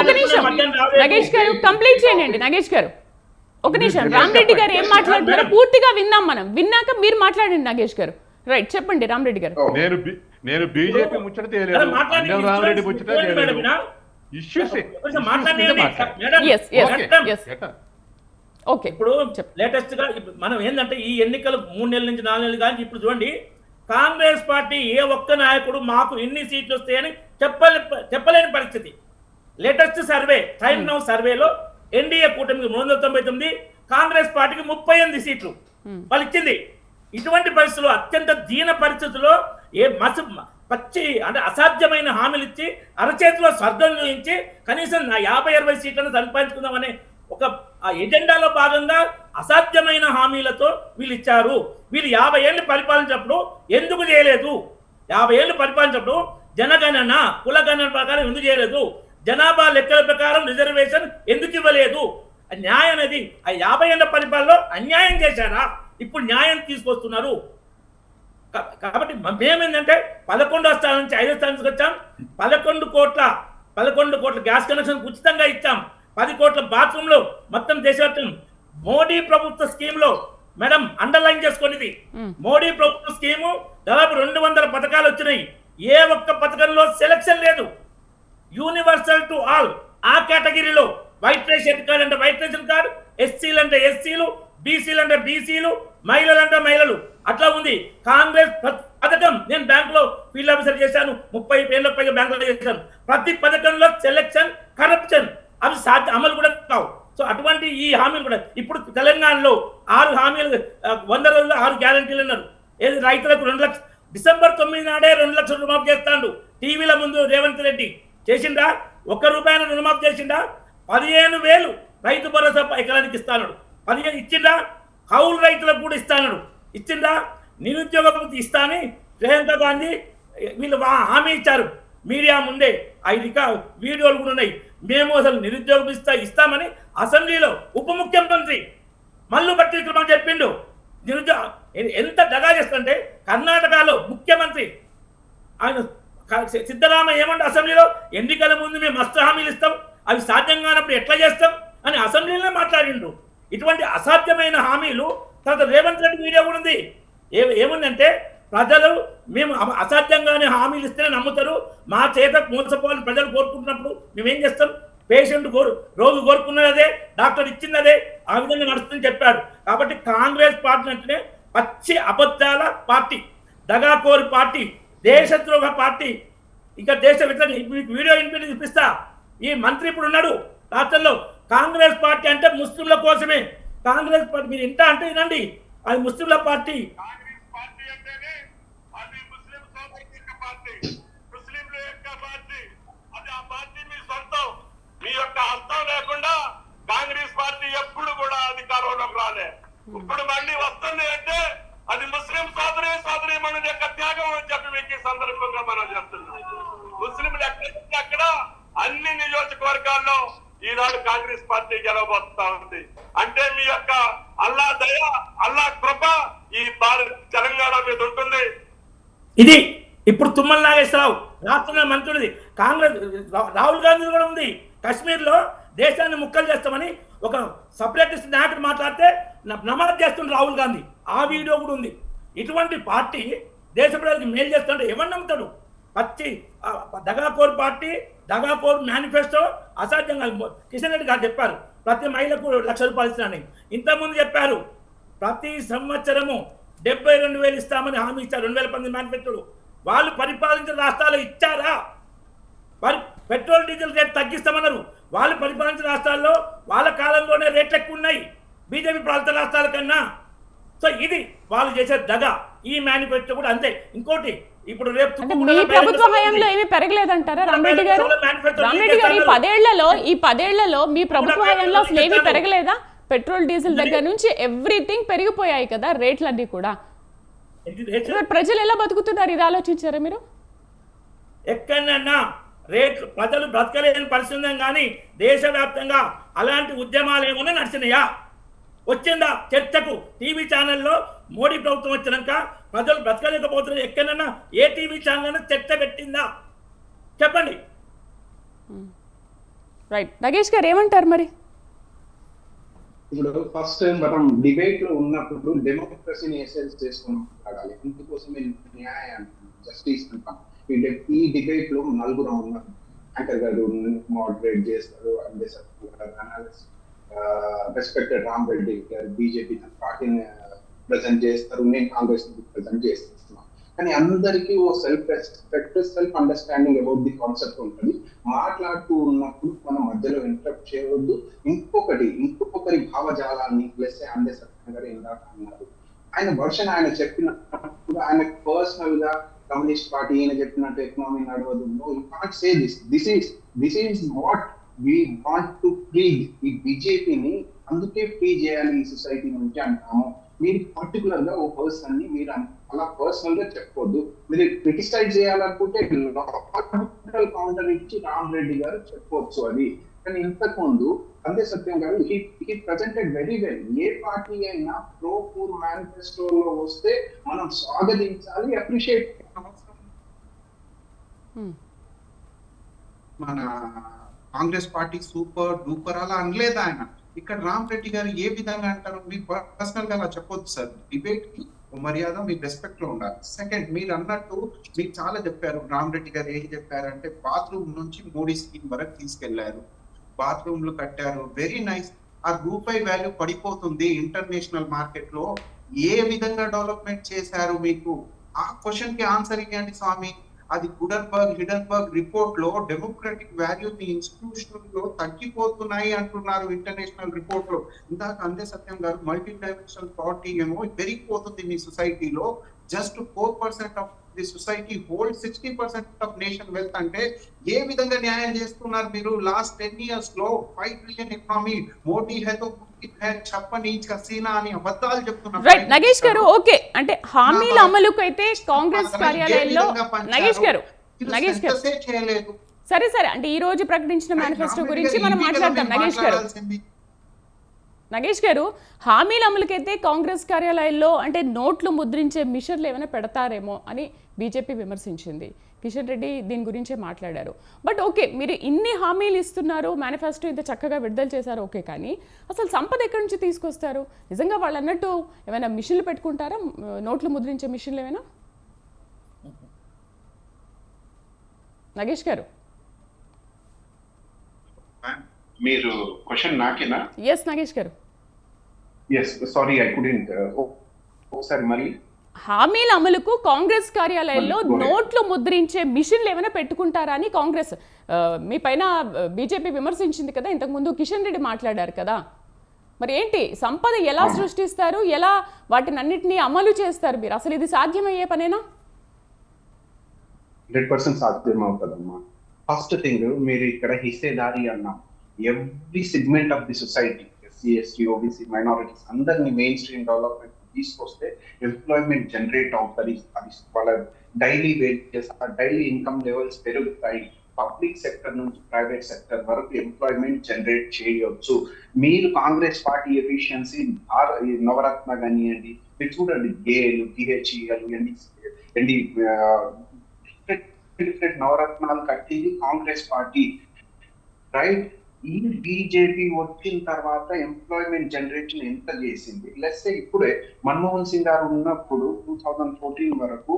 ఒక్క నిమిషం నగేష్ గారు కంప్లీట్ చేయండి. నగేష్ గారు ఒక నిమిషం, రామరెడ్డి గారు ఏం మాట్లాడుతున్నారో పూర్తిగా విందాం మనం, విన్నాక మీరు మాట్లాడండి నగేష్ గారు. రైట్, చెప్పండి రామరెడ్డి గారు. నేను బీజేపీ ముచ్చట తేలేదు, అంజన్ రామరెడ్డి ముచ్చట తేలేదు. Issues Yes, yes, yes. Okay ఇప్పుడు లేటెస్ట్ గా మనం ఏంటంటే ఈ ఎన్నికలు 3 నెలల నుంచి 4 నెలలు కానీ ఇప్పుడు చూడండి, కాంగ్రెస్ పార్టీ ఏ ఒక్క నాయకుడు మాకు ఇన్ని సీట్లు వస్తాయని చెప్పలేని పరిస్థితి. లేటెస్ట్ సర్వే, టైమ్ నౌ సర్వేలో ఎన్డీఏ కూటమికి 399, కాంగ్రెస్ పార్టీకి 38 సీట్లు వాళ్ళు ఇచ్చింది. ఇటువంటి పరిస్థితుల్లో, అత్యంత దీన పరిస్థితుల్లో పచ్చి అంటే అసాధ్యమైన హామీలు ఇచ్చి అరచేతిలో స్వర్గం చూపించి కనీసం 50-60 సీట్లను సంపాదించుకుందామనే ఒక ఎజెండాలో భాగంగా అసాధ్యమైన హామీలతో వీళ్ళు ఇచ్చారు. వీళ్ళు 50 ఏళ్ళు పరిపాలించినప్పుడు ఎందుకు చేయలేదు? 50 ఏళ్ళు పరిపాలించినప్పుడు జనగణన కులగణన ప్రకారం ఎందుకు చేయలేదు? జనాభా లెక్కల ప్రకారం రిజర్వేషన్ ఎందుకు ఇవ్వలేదు? న్యాయం అనేది ఆ 50 ఏళ్ల పరిపాలనలో అన్యాయం చేశారా? ఇప్పుడు న్యాయం తీసుకొస్తున్నారు. కాబట్టి మేమేంటంటే 11వ స్థానం నుంచి 5వ స్థానానికి వచ్చాం. 11 కోట్ల గ్యాస్ కనెక్షన్ ఉచితంగా ఇచ్చాం. 10 కోట్ల బాత్రూంలో మొత్తం దేశవ్యాప్తం. మోడీ ప్రభుత్వ స్కీమ్లో మేడం అండర్లైన్ చేసుకునేది, మోడీ ప్రభుత్వ స్కీము దాదాపు 200 పథకాలు వచ్చినాయి. ఏ ఒక్క పథకంలో సెలక్షన్ లేదు. Universal to all. ఆ కేటగిరీలో వైట్ రేషన్ కార్డు అంటే వైట్ రేషన్ కార్డు, ఎస్సీలు అంటే ఎస్సీలు, బీసీలు అంటే బీసీలు, మహిళలు అంటే మహిళలు, అట్లా ఉంది. కాంగ్రెస్ పథకం, నేను బ్యాంకులో ఫీల్డ్ ఆఫీసర్ చేశాను, 30 ఏళ్ళ పైగా బ్యాంకులో చేశాను. ప్రతి పథకంలో సెలక్షన్, కరప్షన్, అవి అమలు కూడా కావు. సో అటువంటి ఈ హామీలు కూడా ఇప్పుడు తెలంగాణలో 6 హామీలు, 100 రోజుల్లో 6 గ్యారంటీలు అన్నారు. ఏది రైతులకు 2 లక్షలు, డిసెంబర్ 9 నాడే 2 లక్షలు రుణమాఫీ చేస్తాడు. టీవీల ముందు రేవంత్ రెడ్డి చేసిండా? 1 రూపాయల రుణమాఫీ చేసిండా? 15,000 రైతు భరోసా ఎకరానికి ఇస్తాడు. 15 ఇచ్చిండా? కౌలు రైతులకు కూడా ఇస్తాడు. ఇచ్చిందా? నిరుద్యోగ ఇస్తానని ప్రియాంక గాంధీ వీళ్ళు హామీ ఇచ్చారు. మీడియా ముందే 5 వీడియోలు కూడా ఉన్నాయి. మేము అసలు నిరుద్యోగం ఇస్తామని అసెంబ్లీలో ఉప ముఖ్యమంత్రి మల్లు భట్టి విక్రమ చెప్పిండు. నిరుద్యోగ ఎంత దగా చేస్తుంటే కర్ణాటకలో ముఖ్యమంత్రి ఆయన సిద్ధరామయ్య ఏమంటే అసెంబ్లీలో ఎన్నికల ముందు మేము మస్తు హామీలు ఇస్తాం, అవి సాధ్యం కానప్పుడు ఎట్లా చేస్తాం అని అసెంబ్లీలో మాట్లాడిండు. ఇటువంటి అసాధ్యమైన హామీలు. తర్వాత రేవంత్ రెడ్డి వీడియో కూడా ఉంది. ఏముందంటే ప్రజలు మేము అసాధ్యంగానే హామీలు ఇస్తేనే నమ్ముతారు, మా చేత మోసపోవాలని ప్రజలు కోరుకుంటున్నప్పుడు మేమేం చేస్తాం? పేషెంట్ రోజు కోరుకున్నదే, డాక్టర్ ఇచ్చినదే, ఆ విధంగా నడుస్తుందని చెప్పారు. కాబట్టి కాంగ్రెస్ పార్టీ అంటేనే పచ్చి అబద్ధాల పార్టీ, దగాకోరు పార్టీ, దేశద్రోహ పార్టీ, ఇంకా దేశ వ్యతిరేక. వీడియో చూపిస్తా. ఈ మంత్రి ఇప్పుడు ఉన్నాడు రాష్ట్రంలో. కాంగ్రెస్ పార్టీ అంటే ముస్లింల కోసమే. కాంగ్రెస్ పార్టీ మీరు ఇంత అంటే వినండి, అది ముస్లింల పార్టీ. మీ యొక్క హస్తం లేకుండా కాంగ్రెస్ పార్టీ ఎప్పుడు కూడా అధికారంలోకి రాలే. ఇప్పుడు మళ్ళీ వస్తుంది అంటే అది ముస్లిం సోదరి మన యొక్క త్యాగం అని చెప్పి మీకు ఈ సందర్భంగా మనం చేస్తున్నాం. ముస్లింలు ఎక్కడ అన్ని నియోజకవర్గాల్లో ఈనాడు కాంగ్రెస్ పార్టీ గెలవబోతా ఉంది. అంటే మీ యొక్క అల్లా దయ, అల్లా కృప ఈ తెలంగాణ మీద ఉంటుంది. ఇది ఇప్పుడు తుమ్మల నాగేశ్వరరావు రాష్ట్రంలో మంత్రుడిది. కాంగ్రెస్ రాహుల్ గాంధీ కూడా ఉంది. కాశ్మీర్లో దేశాన్ని ముక్కలు చేస్తామని ఒక సపరేటిస్ట్ నాయకుడు మాట్లాడితే నమాజ్ చేస్తుంది రాహుల్ గాంధీ. ఆ వీడియో కూడా ఉంది. ఇటువంటి పార్టీ దేశ ప్రజలకు మేలు చేస్తుంటే ఎవరు నమ్ముతాడు? పచ్చి దగాకోర్ పార్టీ, దగాకోర్ మేనిఫెస్టో అసాధ్యంగా. కిషన్ రెడ్డి గారు చెప్పారు ప్రతి మహిళకు 1,00,000 రూపాయలు ఇస్తానని. ఇంతకుముందు చెప్పారు ప్రతి సంవత్సరము 72,000 ఇస్తామని హామీ ఇచ్చారు. 2019 మేనిఫెస్టోలో వాళ్ళు పరిపాలించిన రాష్ట్రాలు ఇచ్చారా? పెట్రోల్ డీజిల్ రేట్ తగ్గిస్తామన్నారు. వాళ్ళు పరిపాలించిన రాష్ట్రాల్లో వాళ్ళ కాలంలోనే రేట్లు ఎక్కువ ఉన్నాయి బీజేపీ పాలిత రాష్ట్రాల కన్నా. సో ఇది వాళ్ళు చేసే దగ. ఈ మేనిఫెస్టో కూడా అంతే. ఇంకోటి ఇప్పుడు రేపు అంటే మీ ప్రభుత్వ హయాంలో ఏమీ పెరగలేదంటారా రామరెడ్డి గారు? రామరెడ్డి గారు ఈ పదేళ్లలో మీ ప్రభుత్వ హయాంలో అసలు ఏమీ పెరగలేదా? పెట్రోల్ డీజిల్ దగ్గర నుంచి ఎవ్రీథింగ్ పెరిగిపోయాయి కదా రేట్లన్నీ కూడా. ప్రజలు ఎలా బతుకుతున్నారు ఇది ఆలోచించారా మీరు? ఎక్కడన్నా రేట్లు ప్రజలు బ్రతకలేని పరిస్థితి కానీ దేశవ్యాప్తంగా అలాంటి ఉద్యమాలు ఏమన్నా నడిచినాయా? వచ్చిందా చర్చకు? టీవీ ఛానల్లో మోడీ ప్రభుత్వం వచ్చినాక ప్రజలు బ్రతకలేకపోతున్నారు ఎక్కడన్నా ఏ టీవీ ఛానల్ చర్చ పెట్టిందా చెప్పండి. రైట్, నగేష్ గారు ఏమంటారు మరి? ఇప్పుడు ఫస్ట్ మనం డిబేట్ లో ఉన్నప్పుడు డెమోక్రసీని ఎసెన్స్ చేసుకుని మాట్లాడాలి. ఇందుకోసమే న్యాయం జస్టిస్ అంటాం. ఈ డిబేట్ లో నలుగురు ఉన్నారు. యాంకర్ గారు మోడరేట్ చేస్తారు, రెస్పెక్టెడ్ రామ్ రెడ్డి గారు బీజేపీ పార్టీని ప్రజెంట్ చేస్తారు, నేను కాంగ్రెస్ ప్రజెంట్ చేస్తున్నాను. కానీ అందరికీ ఓ self respect, self understanding about the concept ఉంటుంది. మాట్లాడుతూ ఉన్నప్పుడు మనం మధ్యలో ఇంటరప్ట్ చేయవద్దు. ఇంకొకరి భావజాలాన్ని ప్లస్ అందే సత్యం గారు ఇందాక అన్నారు. ఆయన వర్షన్ ఆయన చెప్పినప్పుడు ఆయన పర్సనల్ గా కమ్యూనిస్ట్ పార్టీ ఈయన చెప్పినట్టు ఎకనామీ నడవదు. No, you can't say this is what we want to free. ఈ బీజేపీని అందుకే ఫ్రీ చేయాలి ఈ సొసైటీ నుంచి అంటాము. మీరు పర్టికులర్ గా ఓ పర్సన్ ని మీరు అలా పర్సనల్ గా చెప్పొద్దు. మీరు క్రిటిసైజ్ చేయాలనుకుంటే కౌంటర్ ఇచ్చి రామ్ రెడ్డి గారు చెప్పవచ్చు అది. కానీ ఇంతకు ముందు అందే సత్యం గారు he presented very well. A party అయినా ప్రో పూర్ మేనిఫెస్టోలో వస్తే మనం స్వాగతించాలి, అప్రిషియేట్. మన కాంగ్రెస్ పార్టీ సూపర్ డూపర్ అలా అనలేదు ఆయన. ఇక్కడ రామ్ రెడ్డి గారు ఏ విధంగా అంటారు? మీరు పర్సనల్ గా అలా చెప్పొద్దు సార్. డిబేట్ కి మర్యాద మీ రెస్పెక్ట్ లో ఉండాలి. సెకండ్, మీరు అన్నట్టు మీరు చాలా చెప్పారు. రామ్ రెడ్డి గారు ఏం చెప్పారంటే బాత్రూమ్ నుంచి మోడీ స్కీమ్ వరకు తీసుకెళ్లారు, బాత్రూమ్లు కట్టారు, వెరీ నైస్. ఆ రూపాయి వాల్యూ పడిపోతుంది ఇంటర్నేషనల్ మార్కెట్ లో. ఏ విధంగా డెవలప్మెంట్ చేశారు మీకు? ఆ క్వశ్చన్ కి ఆన్సర్ ఇవ్వండి స్వామి. అది హిడన్బర్గ్ రిపోర్ట్ లో డెమోక్రటిక్ వాల్యూ ఇన్స్టిట్యూషన్ లో తగ్గిపోతున్నాయి అంటున్నారు ఇంటర్నేషనల్ రిపోర్ట్ లో. ఇందాక అందే సత్యం గారు మల్టీ డైమెన్షనల్ పావర్టీ ఏమో పెరిగిపోతుంది మీ సొసైటీలో. Just 4% of the society hold 60% of nation wealth అంటే ఏ విధంగా న్యాయం చేస్తున్నారు మీరు? లాస్ట్ 10 years లో 5 trillion ఎకనామీ మోడీ హైతో చెప్పని హసీనా అని అబద్ధాలు చెప్తున్నారు. రైట్, నగేష్ గారు ఓకే. అంటే హామీల అమలుకు అయితే కాంగ్రెస్ కార్యాలయంలో నగేష్ గారు చేయలేదు. సరే అంటే ఈ రోజు ప్రకటించిన మేనిఫెస్టో గురించి మనం మాట్లాడతాం. నగేష్ గారు హామీల అమలుకైతే కాంగ్రెస్ కార్యాలయాల్లో అంటే నోట్లు ముద్రించే మిషన్లు ఏమైనా పెడతారేమో అని బీజేపీ విమర్శించింది. కిషన్ రెడ్డి దీని గురించే మాట్లాడారు. బట్ ఓకే, మీరు ఇన్ని హామీలు ఇస్తున్నారు, మేనిఫెస్టో ఇంత చక్కగా విడుదల చేశారు, ఓకే. కానీ అసలు సంపద ఎక్కడి నుంచి తీసుకొస్తారు? నిజంగా వాళ్ళు అన్నట్టు ఏమైనా మిషన్లు పెట్టుకుంటారా? నోట్లు ముద్రించే మిషన్లు ఏమైనా? నగేష్ గారు మీరు క్వశ్చన్ నాకేనా? ఎస్ నగేష్ గారు. Yes, sorry I couldn't. ఒకసారి మళ్ళీ. హామీల అమలుకు కాంగ్రెస్ కార్యాలయంలో నోట్లు ముద్రించే మిషన్లు ఏమైనా పెట్టుకుంటారా అని కాంగ్రెస్ మీ పైన బీజేపీ విమర్శించింది కదా, ఇంతకుముందు కిషన్ రెడ్డి మాట్లాడారు కదా. మరి ఏంటి సంపద ఎలా సృష్టిస్తారు, ఎలా వాటిని అన్నిటినీ అమలు చేస్తారు మీరు? అసలు ఇది సాధ్యమయ్యే పనేనా? 100% సాధ్యం అవుతుందమ్మా. ఫస్ట్ థింగ్, మీరు ఇక్కడ హిస్సేదారి అన్నాం. Every segment of the society, SC, ST, OBC, minorities అందరినీ మెయిన్ స్ట్రీమ్ డెవలప్మెంట్ తీసుకొస్తే ఎంప్లాయ్మెంట్ జనరేట్ అవుతుంది. అది వాళ్ళ daily wages, daily income levels పెరుగుతాయి. పబ్లిక్ సెక్టర్ నుంచి ప్రైవేట్ సెక్టర్ వరకు ఎంప్లాయ్మెంట్ జనరేట్ చేయవచ్చు. మీరు కాంగ్రెస్ పార్టీ ఎఫిషియన్సీ నవరత్న కానివ్వండి, మీరు చూడండి, గేలు, టిహెచ్ఈఎల్ డిఫరెంట్ నవరత్నాలు కట్టింది కాంగ్రెస్ పార్టీ, రైట్? ఈ బీజేపీ వచ్చిన తర్వాత ఎంప్లాయ్మెంట్ జనరేషన్ ఎంత చేసింది? లెట్స్ సే ఇప్పుడే మన్మోహన్ సింగ్ గారు ఉన్నప్పుడు 2014 వరకు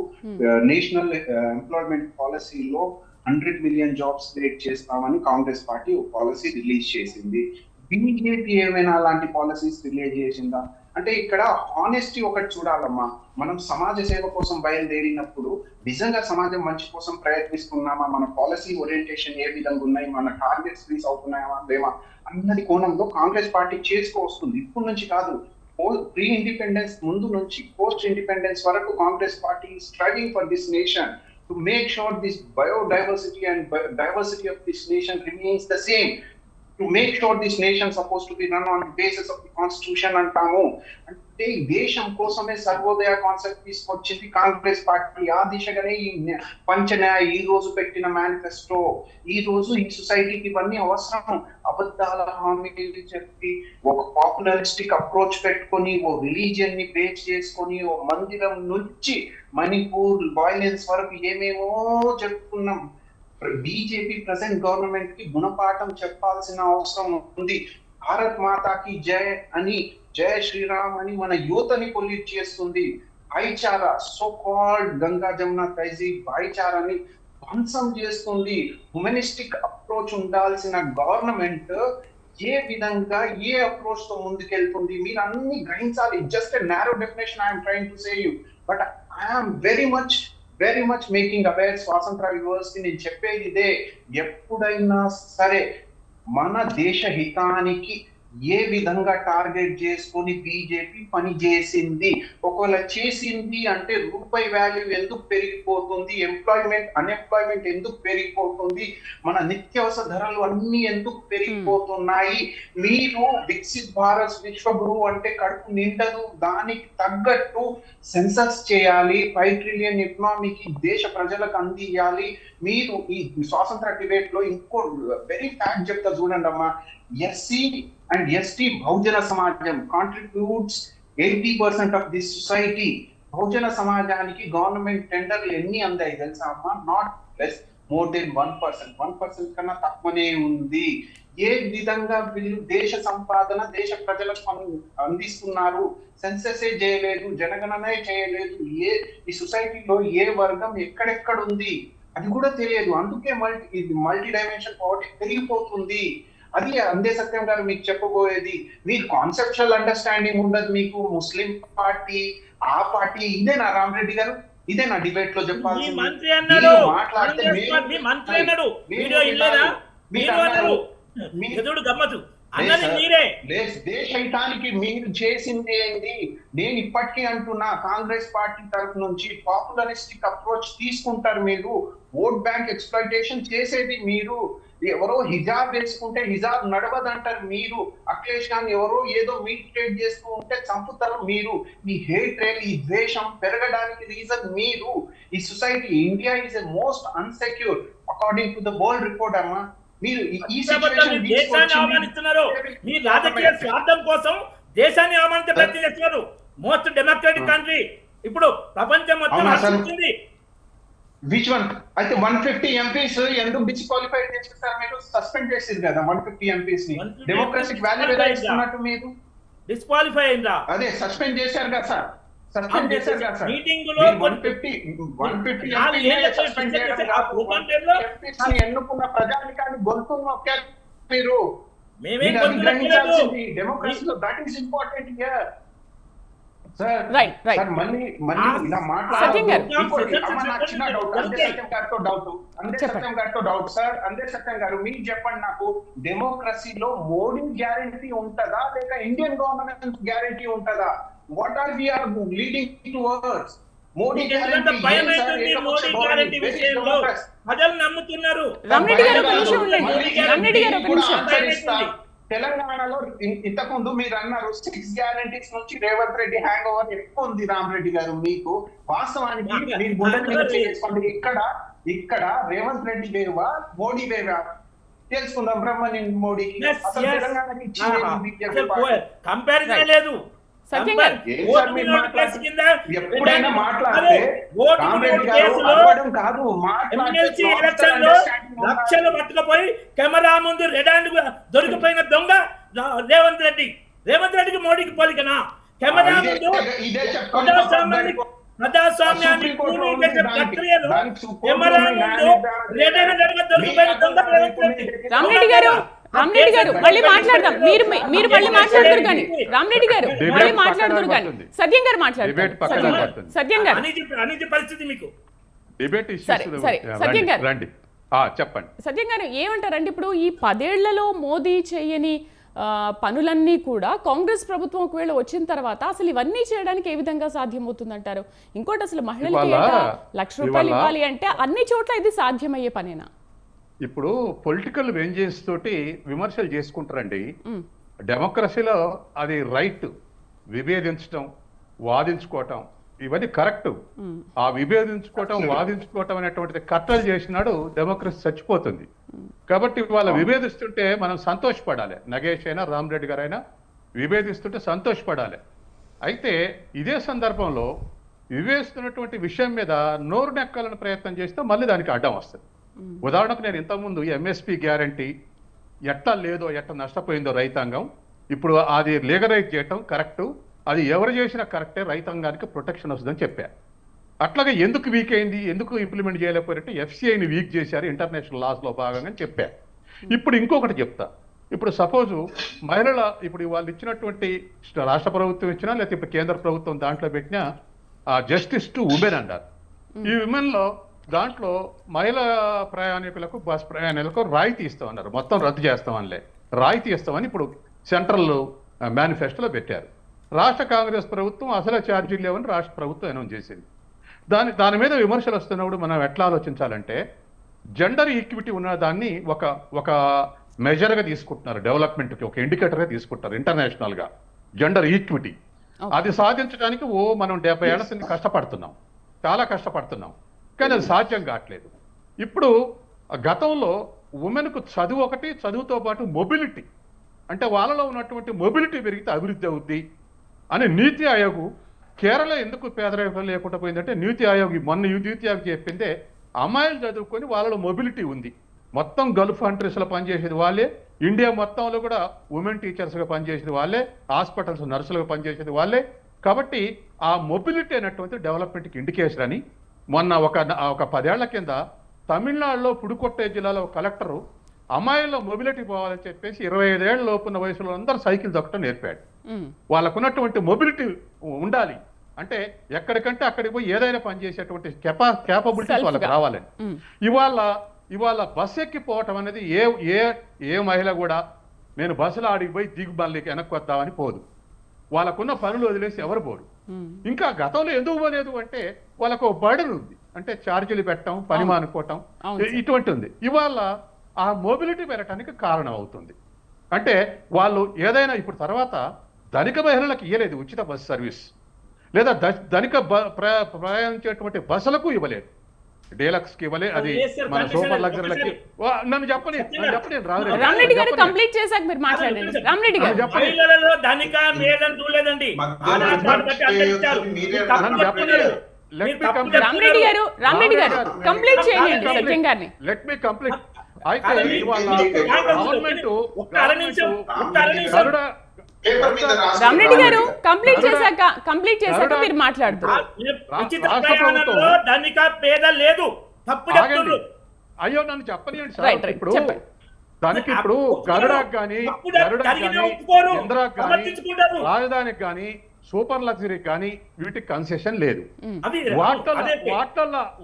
నేషనల్ ఎంప్లాయ్మెంట్ పాలసీలో 100 million జాబ్స్ క్రియేట్ చేస్తామని కాంగ్రెస్ పార్టీ ఒక పాలసీ రిలీజ్ చేసింది. బీజేపీ ఏమైనా అలాంటి పాలసీస్ రిలీజ్ చేసిందా? అంటే ఇక్కడ హానెస్టీ ఒకటి చూడాలమ్మా. మనం సమాజ సేవ కోసం బయలుదేరినప్పుడు నిజంగా సమాజం మంచి కోసం ప్రయత్నిస్తున్నామా, మన పాలసీ ఓరియంటేషన్ ఏ విధంగా ఉన్నాయి, మన టార్గెట్స్ రీచ్ అవుతున్నాయా లేవా అన్నది కోణంలో కాంగ్రెస్ పార్టీ చేసుకోవస్తుంది. ఇప్పటి నుంచి కాదు, ప్రీ ఇండిపెండెన్స్ ముందు నుంచి పోస్ట్ ఇండిపెండెన్స్ వరకు Congress party striving for this nation to make sure this biodiversity and diversity of this nation remains the same, to make sure this nation supposed to be run on the basis of the constitution అంటాము. అంటే ఈ దేశం కోసమే Sarvodaya concept తీసుకొచ్చింది Congress party. ఆ దిశగానే ఈ పంచన్యాయ ఈ రోజు పెట్టిన మేనిఫెస్టో. ఈ రోజు ఈ సొసైటీకి ఇవన్నీ అవసరం. అబద్ధాల హామీలు చెప్పి ఒక పాపులరిస్టిక్ అప్రోచ్ పెట్టుకొని ఓ రిలీజియన్ ని బేస్ చేసుకొని ఓ మందిరం నుంచి మణిపూర్ వైలెన్స్ వరకు ఏమేమో చెప్పుకున్నాం. బీజేపీ ప్రెసెంట్ గవర్నమెంట్ కి గుణపాఠం చెప్పాల్సిన అవసరం ఉంది. భారత్ మాతాకి జై అని, జై శ్రీరామ్ అని మన యువతని పొల్యూట్ చేస్తుంది. భాయిచారా, సో కాల్డ్ గంగా జమున తహజీబ్ భాయిచారాని ధ్వంసం చేస్తుంది. హ్యూమనిస్టిక్ అప్రోచ్ ఉండాల్సిన గవర్నమెంట్ ఏ విధంగా ఏ అప్రోచ్ తో ముందుకెళ్తుంది మీరు అన్ని గ్రహించాలి. Just a narrow definition I'm trying to say you, but I'm very much making aware స్వాతంత్ర వ్యూవర్స్ కి నేను చెప్పేది ఇదే. ఎప్పుడైనా సరే మన దేశ హితానికి ఏ విధంగా టార్గెట్ చేసుకొని బీజేపీ పని చేసింది, ఒకవేళ చేసింది అంటే రూపాయి వాల్యూ ఎందుకు పెరిగిపోతుంది, అన్ఎంప్లాయ్మెంట్ ఎందుకు పెరిగిపోతుంది, మన నిత్యావసర ధరలు అన్ని ఎందుకు పెరిగిపోతున్నాయి. మీరు వికసిత్ భారత్ విశ్వగురు అంటే కడుపు నిండదు, దానికి తగ్గట్టు సెన్సస్ చేయాలి, 5 ట్రిలియన్ ఎకనామీకి దేశ ప్రజలకు అందియాలి. మీరు ఈ స్వాతంత్ర డిబేట్ లో ఇంకో వెరీ ఫ్యాక్ట్ చెప్తా చూడండి అమ్మా. ఎస్సీ and ST బహుజన సమాజం కాంట్రిబ్యూట్స్ 80% ఆఫ్ దిస్ సొసైటీ. బహుజన సమాజానికి గవర్నమెంట్ టెండర్లు ఎన్ని అందాయి తెలుసా అమ్మా? నాట్ లెస్, మోర్ దెన్ 1% కన్నా తక్కువనే ఉంది. ఏ విధంగా వీళ్ళు దేశ సంపాదన దేశ ప్రజలకు అందిస్తున్నారు? సెన్సెస్ చేయలేదు, జనగణనే చేయలేదు. ఈ సొసైటీలో ఏ వర్గం ఎక్కడెక్కడ ఉంది అది కూడా తెలియదు. అందుకే మల్టీ డైమెన్షన్ పావర్టీ పెరిగిపోతుంది. అది అందే సత్యం గారు మీకు చెప్పబోయేది. మీరు కాన్సెప్చువల్ అండర్స్టాండింగ్ ఉండదు మీకు. ముస్లిం పార్టీ, ఆ పార్టీ, ఇదేనా రామరెడ్డి గారు? ఇదేనా డిబేట్ లో చెప్పాల్సింది? దేశ హితానికి మీరు చేసింది ఏంటి? నేను ఇప్పటికీ అంటున్నా, కాంగ్రెస్ పార్టీ తరఫు నుంచి పాపులరిస్టిక్ అప్రోచ్ తీసుకుంటారు మీరు. ఓట్ బ్యాంక్ ఎక్స్‌ప్లాయిటేషన్ చేసేది మీరు. ఎవరో హిజాబ్ వేసుకుంటే హిజాబ్ నడవదంటారు మీరు. అఖిలేష్ ఖాన్ ఎవరో ఏదో మీట్ చేస్తూ ఉంటే చంపుతారు మీరు. ఈ హేట్ రేల్, ఈ ద్వేషం పెరగడానికి రీజన్ మీరు. ఈ society, India is a most unsecure according to the world report అమ్మా. మీరు ఈ సిచువేషన్ దేశాన్ని అవమానిస్తున్నారు. మీ రాజకీయ స్వార్థం కోసం దేశాన్ని అవమానించే ప్రయత్నం చేస్తున్నారు. మోస్ట్ డెమోక్రటిక్ కంట్రీ ఇప్పుడు ప్రపంచం మొత్తం ఆశించింది. Which one? అయితే 150 ఎంపీస్ ఎందుకు డిస్క్వాలిఫై చేసేసారు మీరు? సస్పెండ్ చేసారు కదా 150 ఎంపీస్ ని. డెమోక్రటిక్ వాల్యూ ఎలా ఇస్తున్నట్టు మీరు? డిస్క్వాలిఫై అయిందా? అదే సస్పెండ్ చేశారు కదా సార్. సస్పెండ్ చేశారు కదా సార్. మీటింగ్ లో 150 సస్పెండ్ చేయడం ఎన్నుకున్న ప్రజానికాన్ని గొంతు నొక్కారు మీరు. గ్రహించాల్సింది డెమోక్రసీలో. That is important here. Right. మళ్ళీ ఇలా మాట్లాడారు. చిన్న డౌట్, అందే సత్యం గారితో డౌట్ సార్. అందే సత్యం గారు మీరు చెప్పండి నాకు, డెమోక్రసీలో మోడీ గ్యారంటీ ఉంటదా లేక ఇండియన్ గవర్నమెంట్ గ్యారంటీ ఉంటదా? What are we are leading towards? Modi guarantee విషయంలో ప్రజలు నమ్ముతున్నారు. రామరెడ్డి గారు ఒక నిమిషం ఉండండి. రామరెడ్డి గారు ఒక నిమిషం. తెలంగాణలో ఇంతకుముందు మీరు అన్నారు 6 గ్యారంటీస్ నుంచి రేవంత్ రెడ్డి హ్యాంగ్ ఓవర్ ఎక్కువ ఉంది. రామరెడ్డి గారు మీకు వాస్తవానికి మీరు గుండె చేసుకోండి. ఇక్కడ రేవంత్ రెడ్డి వేవా మోడీ వేవా తెలుసుకుందాం. బ్రహ్మణ్యం మోడీకి అసలు తెలంగాణకి కంపారిజన్ లేదు. సత్యం గారు ఎప్పుడైనా మాట్లాడితే కాదు, లక్షలు పట్టుకుపోయి కెమెరా ముందు రెడ్ హ్యాండ్ దొరికిపోయిన దొంగ రేవంత్ రెడ్డికి మోడీకి పోలికనా? కెమెరా ముందు ప్రజాస్వామ్యాన్ని ప్రక్రియలో కెమెరా ముందు రెడ్ హ్యాండ్ దొరికిపోయిన దొంగ రేవంత్ రెడ్డి. రామరెడ్డి గారు మళ్ళీ మాట్లాడదాం. మీరు మళ్ళీ మాట్లాడుతున్నారు కానీ రామరెడ్డి గారు మళ్ళీ మాట్లాడుతున్నారు కానీ సత్యం గారు మాట్లాడుతున్నారు. సత్యం గారు అనేది పరిస్థితి మీకు డిబేట్ సరే సత్యం గారు రండి చెప్పండి. సత్యం గారు ఏమంటారంటే ఇప్పుడు ఈ 10 ఏళ్లలో మోదీ చేయని పనులన్నీ కూడా కాంగ్రెస్ ప్రభుత్వం ఒకవేళ వచ్చిన తర్వాత అసలు ఇవన్నీ చేయడానికి ఏ విధంగా సాధ్యమవుతుందంటారు? ఇంకోటి అసలు మహిళలకి ఏటా ₹1,00,000 ఇవ్వాలి అంటే అన్ని చోట్ల ఇది సాధ్యమయ్యే పనేనా? ఇప్పుడు పొలిటికల్ వెంజెన్స్ తోటి విమర్శలు చేసుకుంటారండి. డెమోక్రసీలో అది రైట్, విభేదించడం, వాదించుకోవటం ఇవన్నీ కరెక్ట్. ఆ విభేదించుకోవటం, వాదించుకోవటం అనేటువంటిది కట్టలు చేసినాడు డెమోక్రసీ చచ్చిపోతుంది. కాబట్టి వాళ్ళ విభేదిస్తుంటే మనం సంతోషపడాలి. నగేష్ అయినా రామరెడ్డి గారైనా విభేదిస్తుంటే సంతోషపడాలి. అయితే ఇదే సందర్భంలో విభేదిస్తున్నటువంటి విషయం మీద నోరు నెక్కాలని ప్రయత్నం చేస్తే మళ్ళీ దానికి అడ్డం వస్తుంది. ఉదాహరణకు నేను ఇంతకుముందు ఎంఎస్పి గ్యారంటీ ఎట్లా లేదో, ఎట్లా నష్టపోయిందో రైతాంగం, ఇప్పుడు అది లీగలైజ్ చేయటం కరెక్టు, అది ఎవరు చేసినా కరెక్టే, రైతాంగానికి ప్రొటెక్షన్ వస్తుందని చెప్పారు. అట్లాగే ఎందుకు వీక్ అయింది, ఎందుకు ఇంప్లిమెంట్ చేయలేకపోయారంటే ఎఫ్సిఐని వీక్ చేశారు ఇంటర్నేషనల్ లాస్లో భాగంగా చెప్పారు. ఇప్పుడు ఇంకొకటి చెప్తా. ఇప్పుడు సపోజు మహిళల, ఇప్పుడు వాళ్ళు ఇచ్చినటువంటి రాష్ట్ర ప్రభుత్వం ఇచ్చినా లేకపోతే ఇప్పుడు కేంద్ర ప్రభుత్వం దాంట్లో పెట్టిన జస్టిస్ టు ఉమెన్ అన్నారు. ఈ ఉమెన్లో దాంట్లో మహిళా ప్రయాణికులకు, బస్ ప్రయాణికులకు రాయితీ ఇస్తామన్నారు. మొత్తం రద్దు చేస్తామనిలే, రాయితీ ఇస్తామని ఇప్పుడు సెంట్రల్ మేనిఫెస్టోలో పెట్టారు. రాష్ట్ర కాంగ్రెస్ ప్రభుత్వం అసలు ఛార్జీలు లేవని రాష్ట్ర ప్రభుత్వం అనౌన్స్ చేసింది. దాని మీద విమర్శలు వస్తున్నప్పుడు మనం ఎట్లా ఆలోచించాలంటే, జెండర్ ఈక్విటీ ఉన్న దాన్ని ఒక మెజర్గా తీసుకుంటున్నారు, డెవలప్మెంట్కి ఒక ఇండికేటర్గా తీసుకుంటారు ఇంటర్నేషనల్గా. జెండర్ ఈక్విటీ అది సాధించడానికి మనం 70 ఏళ్ల నుంచి కష్టపడుతున్నాం, చాలా కష్టపడుతున్నాం, కానీ అది సాధ్యం కావట్లేదు. ఇప్పుడు గతంలో ఉమెన్కు చదువు ఒకటి, చదువుతో పాటు మొబిలిటీ, అంటే వాళ్ళలో ఉన్నటువంటి మొబిలిటీ పెరిగితే అభివృద్ధి అవుద్ది అని నీతి ఆయోగ్, కేరళ ఎందుకు పేదరికం లేకుండా పోయిందంటే నీతి ఆయోగ్ మొన్న నీతి ఆయోగ్ చెప్పిందే అమ్మాయిలు చదువుకొని వాళ్ళలో మొబిలిటీ ఉంది. మొత్తం గల్ఫ్ కంట్రీస్లో పనిచేసేది వాళ్ళే, ఇండియా మొత్తంలో కూడా ఉమెన్ టీచర్స్గా పనిచేసేది వాళ్ళే, హాస్పిటల్స్ నర్సులుగా పనిచేసేది వాళ్ళే. కాబట్టి ఆ మొబిలిటీ అనేటువంటి డెవలప్మెంట్కి ఇండికేషన్ అని మొన్న ఒక 10 ఏళ్ల కింద తమిళనాడులో పుడుకొట్టే జిల్లాలో కలెక్టరు అమ్మాయిల్లో మొబిలిటీ పోవాలని చెప్పేసి 25 ఏళ్ల లోపున్న వయసులో అందరూ సైకిల్ దొక్కటం నేర్పాడు. వాళ్ళకున్నటువంటి మొబిలిటీ ఉండాలి అంటే ఎక్కడికంటే అక్కడికి పోయి ఏదైనా పనిచేసేటువంటి కేపబిలిటీస్ వాళ్ళకి రావాలని. ఇవాళ బస్సు ఎక్కిపోవటం అనేది ఏ మహిళ కూడా నేను బస్సులో ఆడికి పోయి దిగు మళ్ళీ వెనక్కి వద్దామని పోదు. వాళ్ళకున్న పనులు వదిలేసి ఎవరు పోరు. ఇంకా గతంలో ఎందుకు పోలేదు అంటే వాళ్ళకు బర్డెన్ ఉంది, అంటే ఛార్జీలు పెట్టడం, పని మానుకోవటం, ఇటువంటి ఉంది. ఇవాళ ఆ మొబిలిటీ పెరగటానికి కారణం అవుతుంది. అంటే వాళ్ళు ఏదైనా ఇప్పుడు తర్వాత ధనిక మహిళలకు ఇవ్వలేదు ఉచిత బస్సు సర్వీస్, లేదా ధనిక ప్రయాణించేటువంటి బస్సులకు ఇవ్వలేదు, డీలక్స్ కి ఇవ్వలేదు, అది మన సూపర్ లగ్జరీలకి. నన్ను చెప్పని రామరెడ్డి గారు కంప్లీట్ చేశాక మీరు మాట్లాడండి. రామరెడ్డి గారు రామరెడ్డి గారు కంప్లీట్ చేయండి సత్యం గారిని. Let me complete. అయితే రామరెడ్డి గారు కంప్లీట్ చేశాక మీరు మాట్లాడుతున్నారు. అయ్యో నన్ను చెప్పనియండి సార్. ఇప్పుడు దానికి ఇప్పుడు గరుడాకి కానీ ఇందిరాకి కానీ రాజధానికి కానీ సూపర్ లగ్జరీకి కానీ వీటికి కన్సెషన్ లేదు.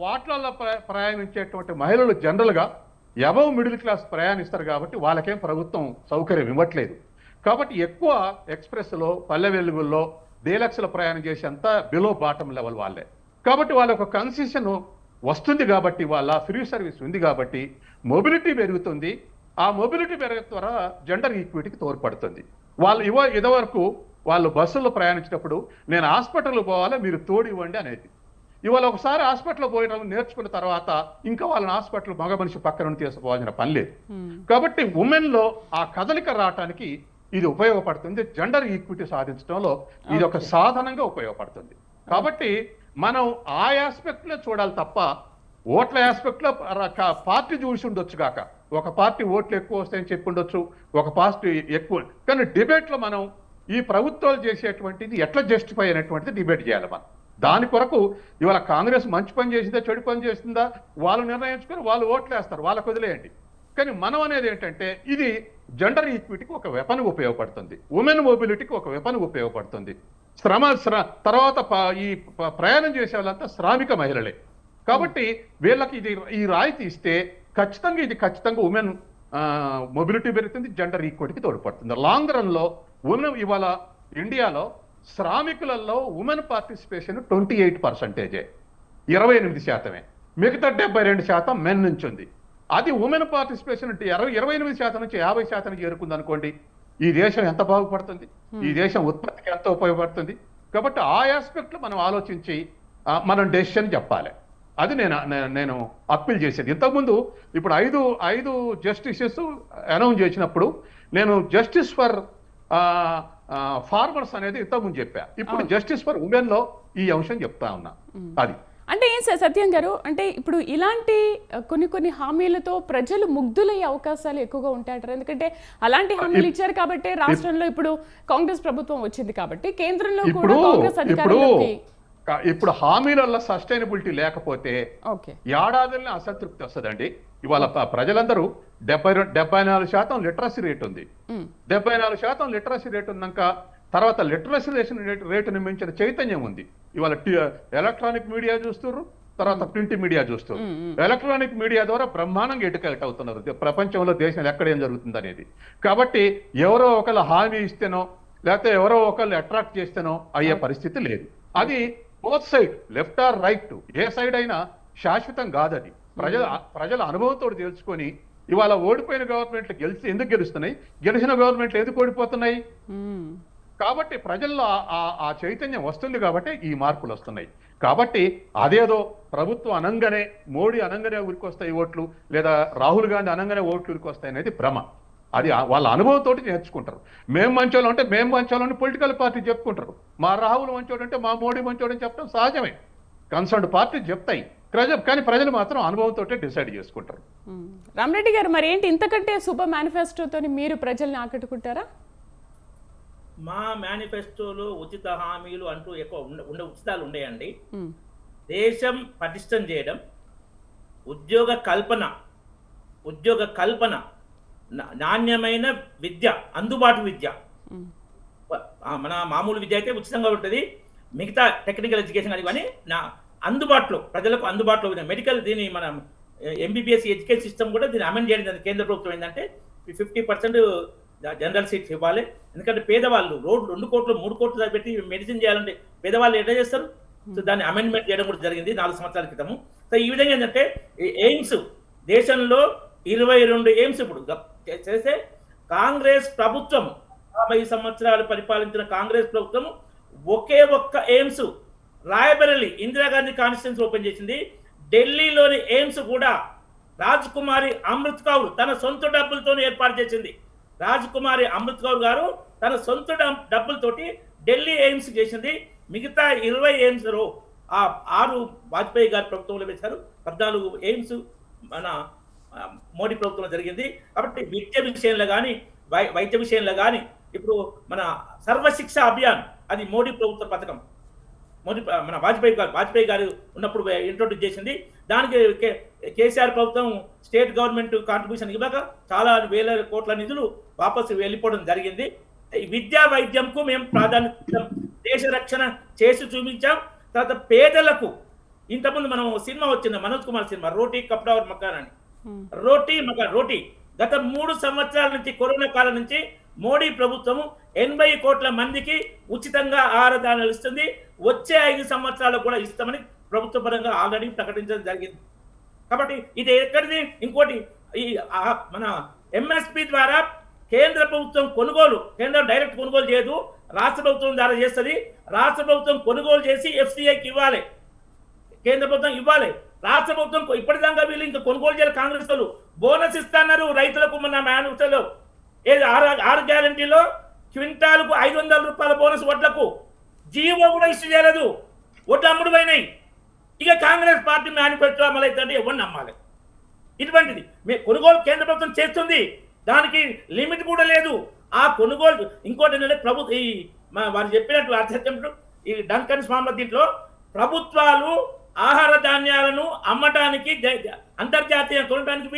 వాట్లల్లో ప్రయాణించేటువంటి మహిళలు జనరల్ గా అబవ్ మిడిల్ క్లాస్ ప్రయాణిస్తారు కాబట్టి వాళ్ళకేం ప్రభుత్వం సౌకర్యం ఇవ్వట్లేదు. కాబట్టి ఎక్కువ ఎక్స్ప్రెస్లో, పల్లె వెలుగుల్లో, డీలక్స్లో ప్రయాణం చేసేంత బిలో బాటమ్ లెవెల్ వాళ్ళే. కాబట్టి వాళ్ళ ఒక కన్సెషన్ వస్తుంది కాబట్టి, వాళ్ళ ఫ్రీ సర్వీస్ ఉంది కాబట్టి మొబిలిటీ పెరుగుతుంది. ఆ మొబిలిటీ పెరగడం ద్వారా జెండర్ ఈక్విటీకి తోడ్పడుతుంది. వాళ్ళు ఇదివరకు వాళ్ళు బస్సుల్లో ప్రయాణించినప్పుడు నేను హాస్పిటల్కి పోవాలా, మీరు తోడు ఇవ్వండి అనేది. ఇవాళ ఒకసారి హాస్పిటల్ పోయడం నేర్చుకున్న తర్వాత ఇంకా వాళ్ళని హాస్పిటల్ మగ మనిషి పక్కన తీసుకోవాల్సిన పని లేదు. కాబట్టి ఉమెన్లో ఆ కదలిక రావటానికి ఇది ఉపయోగపడుతుంది. జెండర్ ఈక్విటీ సాధించడంలో ఇది ఒక సాధనంగా ఉపయోగపడుతుంది. కాబట్టి మనం ఆ ఆస్పెక్ట్లో చూడాలి తప్ప ఓట్ల ఆస్పెక్ట్లో పార్టీ చూసి ఉండొచ్చు కాక, ఒక పార్టీ ఓట్లు ఎక్కువ వస్తాయని చెప్పి ఉండొచ్చు, ఒక పార్టీ ఎక్కువ. కానీ డిబేట్లో మనం ఈ ప్రభుత్వాలు చేసేటువంటిది ఎట్లా జస్టిఫై అయినటువంటిది డిబేట్ చేయాలి. మనం దాని కొరకు ఇవాళ కాంగ్రెస్ మంచి పని చేసిందా, చెడు పని చేసిందా వాళ్ళు నిర్ణయించుకొని వాళ్ళు ఓట్లు వేస్తారు, వాళ్ళకు వదిలేయండి. కానీ మనం అనేది ఏంటంటే ఇది జెండర్ ఈక్విటీకి ఒక వెపన్గా ఉపయోగపడుతుంది, ఉమెన్ మొబిలిటీకి ఒక వెపన్గా ఉపయోగపడుతుంది. తర్వాత ఈ ప్రయాణం చేసే వాళ్ళంతా శ్రామిక మహిళలే. కాబట్టి వీళ్ళకి ఇది ఈ రాయితీ ఇస్తే ఖచ్చితంగా ఉమెన్ మొబిలిటీ పెరుగుతుంది, జెండర్ ఈక్విటీకి తోడ్పడుతుంది. లాంగ్ రన్లో ఉమెన్ ఇవాళ ఇండియాలో శ్రామికులలో ఉమెన్ పార్టిసిపేషన్ 28%, 28%. మిగతా 72% మెన్ నుంచి ఉంది. అది ఉమెన్ పార్టిసిపేషన్ 28% నుంచి 50% చేరుకుంది అనుకోండి, ఈ దేశం ఎంత బాగుపడుతుంది, ఈ దేశం ఉత్పత్తికి ఎంత ఉపయోగపడుతుంది. కాబట్టి ఆ ఆస్పెక్ట్లో మనం ఆలోచించి మనం డెసిషన్ చెప్పాలి. అది నేను అప్పీల్ చేసేది. ఇంతకుముందు ఇప్పుడు ఐదు జస్టిసెస్ అనౌన్స్ చేసినప్పుడు నేను జస్టిస్ ఫర్ ఫార్మర్స్ అనేది ఇంతకుముందు చెప్పా. ఇప్పుడు జస్టిస్ ఫర్ ఉమెన్ లో ఈ అంశం చెప్తా ఉన్నా. అది అంటే ఏం సార్ సత్యం గారు, అంటే ఇప్పుడు ఇలాంటి కొన్ని హామీలతో ప్రజలు ముగ్ధులయ్యే అవకాశాలు ఎక్కువగా ఉంటాయంటారు. ఎందుకంటే అలాంటి హామీలు ఇచ్చారు కాబట్టి రాష్ట్రంలో ఇప్పుడు కాంగ్రెస్ ప్రభుత్వం వచ్చింది కాబట్టి కేంద్రంలో కూడా కాంగ్రెస్ అధికారంలోకి ఇప్పుడు హామీలలో సస్టైనబిలిటీ లేకపోతే ఏడాదిని అసంతృప్తి వస్తుందండి. ఇవాళ ప్రజలందరూ 74% లిటరసీ రేట్ ఉంది. 74% లిటరసీ రేట్ ఉన్నాక తర్వాత లిటరసీ రేటుని మించిన చైతన్యం ఉంది. ఇవాళ ఎలక్ట్రానిక్ మీడియా చూస్తున్నారు, తర్వాత ప్రింట్ మీడియా చూస్తారు. ఎలక్ట్రానిక్ మీడియా ద్వారా బ్రహ్మాండంగా ఎటుకలెక్ట్ అవుతున్నారు ప్రపంచంలో, దేశంలో ఎక్కడ ఏం జరుగుతుంది అనేది. కాబట్టి ఎవరో ఒకళ్ళు హామీ ఇస్తేనో లేకపోతే ఎవరో ఒకళ్ళు అట్రాక్ట్ చేస్తేనో అయ్యే పరిస్థితి లేదు. అది both side, left or right, ఏ సైడ్ అయినా శాశ్వతం కాదది. ప్రజల అనుభవంతో తెలుసుకొని ఇవాళ ఓడిపోయిన గవర్నమెంట్లు ఎందుకు గెలుస్తున్నాయి, గెలిచిన గవర్నమెంట్లు ఎందుకు ఓడిపోతున్నాయి. కాబట్టి ప్రజల్లో ఆ చైతన్యం వస్తుంది కాబట్టి ఈ మార్పులు వస్తున్నాయి. కాబట్టి అదేదో ప్రభుత్వం అనంగానే, మోడీ అనంగానే ఊరికొస్తాయి ఓట్లు, లేదా రాహుల్ గాంధీ అనంగానే ఓట్లు ఊరికొస్తాయి అనేది భ్రమ. అది వాళ్ళ అనుభవంతో నేర్చుకుంటారు. మేము మంచోళ్ళం అంటే మేము మంచోళ్ళని పొలిటికల్ పార్టీ చెప్పుకుంటారు. మా రాహుల్ మంచోడు అంటే మా మోడీ మంచోడు అని చెప్పడం సహజమే. కన్సర్న్డ్ పార్టీ చెప్తాయి, కానీ ప్రజలు మాత్రం అనుభవంతో డిసైడ్ చేసుకుంటారు. రామరెడ్డి గారు, మరి ఏంటి ఇంతకంటే సూపర్ మేనిఫెస్టోతో మీరు ప్రజల్ని ఆకట్టుకుంటారా? మా మేనిఫెస్టోలో ఉచిత హామీలు అంటూ ఎక్కువ ఉచితాలు ఉండేయండి. దేశం పటిష్టం చేయడం, ఉద్యోగ కల్పన, నాణ్యమైన విద్య, అందుబాటు విద్య. మన మామూలు విద్య అయితే ఉచితంగా ఉంటుంది, మిగతా టెక్నికల్ ఎడ్యుకేషన్ అది కానీ అందుబాటులో, ప్రజలకు అందుబాటులో ఉంది. మెడికల్ దీని మన ఎంబీబీఎస్ ఎడ్యుకేషన్ సిస్టమ్ కూడా దీన్ని అమెండ్ చేయడం కేంద్ర ప్రభుత్వం ఏంటంటే 50% జనరల్ సీట్స్ ఇవ్వాలి. ఎందుకంటే పేదవాళ్ళు 2 కోట్లు 3 కోట్లు పెట్టి మెడిసిన్ చేయాలంటే పేదవాళ్ళు ఎట్లా చేస్తారు? సో దాన్ని అమెండ్మెంట్ చేయడం కూడా జరిగింది 4 సంవత్సరాల క్రితము. సో ఈ విధంగా ఏంటంటే ఎయిమ్స్ దేశంలో 22 ఎయిమ్స్ ఇప్పుడు చేస్తే కాంగ్రెస్ ప్రభుత్వం 50 సంవత్సరాలు పరిపాలించిన కాంగ్రెస్ ప్రభుత్వం ఒకే ఒక్క AIIMS Rae Bareli Indira Gandhi constituency open చేసింది. ఢిల్లీలోని ఎయిమ్స్ కూడా రాజ్కుమారి అమృత్ కౌర్ తన సొంత డబ్బులతో ఏర్పాటు చేసింది. రాజ్కుమారి అమృత్ కౌర్ గారు తన సొంత డబ్బులతోటి ఢిల్లీ ఎయిమ్స్ చేసింది. మిగతా 20 ఎయిమ్స్ 6 వాజ్పేయి గారి ప్రభుత్వంలో వేశారు, 14 ఎయిమ్స్ మన మోడీ ప్రభుత్వంలో జరిగింది. కాబట్టి విద్య విషయంలో కానీ వైద్య విషయంలో కానీ ఇప్పుడు మన సర్వశిక్ష అభియాన్ అది మోడీ ప్రభుత్వ పథకం. మన వాజ్పేయి గారు ఉన్నప్పుడు ఇంట్రొడ్యూస్ చేసింది. దానికి కేసీఆర్ ప్రభుత్వం స్టేట్ గవర్నమెంట్ కాంట్రిబ్యూషన్ ఇవ్వక చాలా వేల కోట్ల నిధులు వాపసు వెళ్ళిపోవడం జరిగింది. విద్యా వైద్యంకు మేము ప్రాధాన్యత, దేశ రక్షణ చేసి చూపించాం. తర్వాత పేదలకు ఇంతకుముందు మనం సినిమా వచ్చింది, మనోజ్ కుమార్ సినిమా రోటీ కప్డా और మకాన్ అని. రోటీ గత 3 సంవత్సరాల నుంచి, కరోనా కాలం నుంచి మోడీ ప్రభుత్వము 80 కోట్ల మందికి ఉచితంగా ఆహార ధాన్యాలు ఇస్తుంది. వచ్చే 5 సంవత్సరాలు కూడా ఇస్తామని ప్రభుత్వ పరంగా ఆల్రెడీ ప్రకటించడం జరిగింది. కాబట్టి ఇది ఎక్కడిది? ఇంకోటి ఈ మన ఎంఎస్పి ద్వారా కేంద్ర ప్రభుత్వం కేంద్రం డైరెక్ట్ కొనుగోలు చేయదు, రాష్ట్ర ప్రభుత్వం ద్వారా చేస్తుంది. రాష్ట్ర ప్రభుత్వం కొనుగోలు చేసి ఎఫ్సిఐకి ఇవ్వాలి, కేంద్ర ప్రభుత్వం ఇవ్వాలి. రాష్ట్ర ప్రభుత్వం ఇప్పటిదాకా వీళ్ళు ఇంకా కొనుగోలు చేయాలి. కాంగ్రెస్ వాళ్ళు బోనస్ ఇస్తున్నారు రైతులకు. మన మేనిఫెస్టోలో 6 గ్యారంటీలో క్వింటాలకు 500 రూపాయల బోనస్ వడ్లకు జీవో కూడా ఇష్యూ చేయలేదు. వడ్లు అమ్ముడు పోయినాయి. ఇక కాంగ్రెస్ పార్టీ మేనిఫెస్టో అమలు అవుతుంటే ఎవరిని నమ్మాలి? ఇటువంటిది కొనుగోలు కేంద్ర ప్రభుత్వం చేస్తుంది, దానికి లిమిట్ కూడా లేదు. ఆ కొనుగోలు ఇంకోటి ఏంటంటే ప్రభుత్వం వారు చెప్పినట్టు అర్థం ఈ డంకన్ స్వామి దీంట్లో ప్రభుత్వాలు ఆహార ధాన్యాలను అమ్మటానికి అంతర్జాతీయ కొనడానికి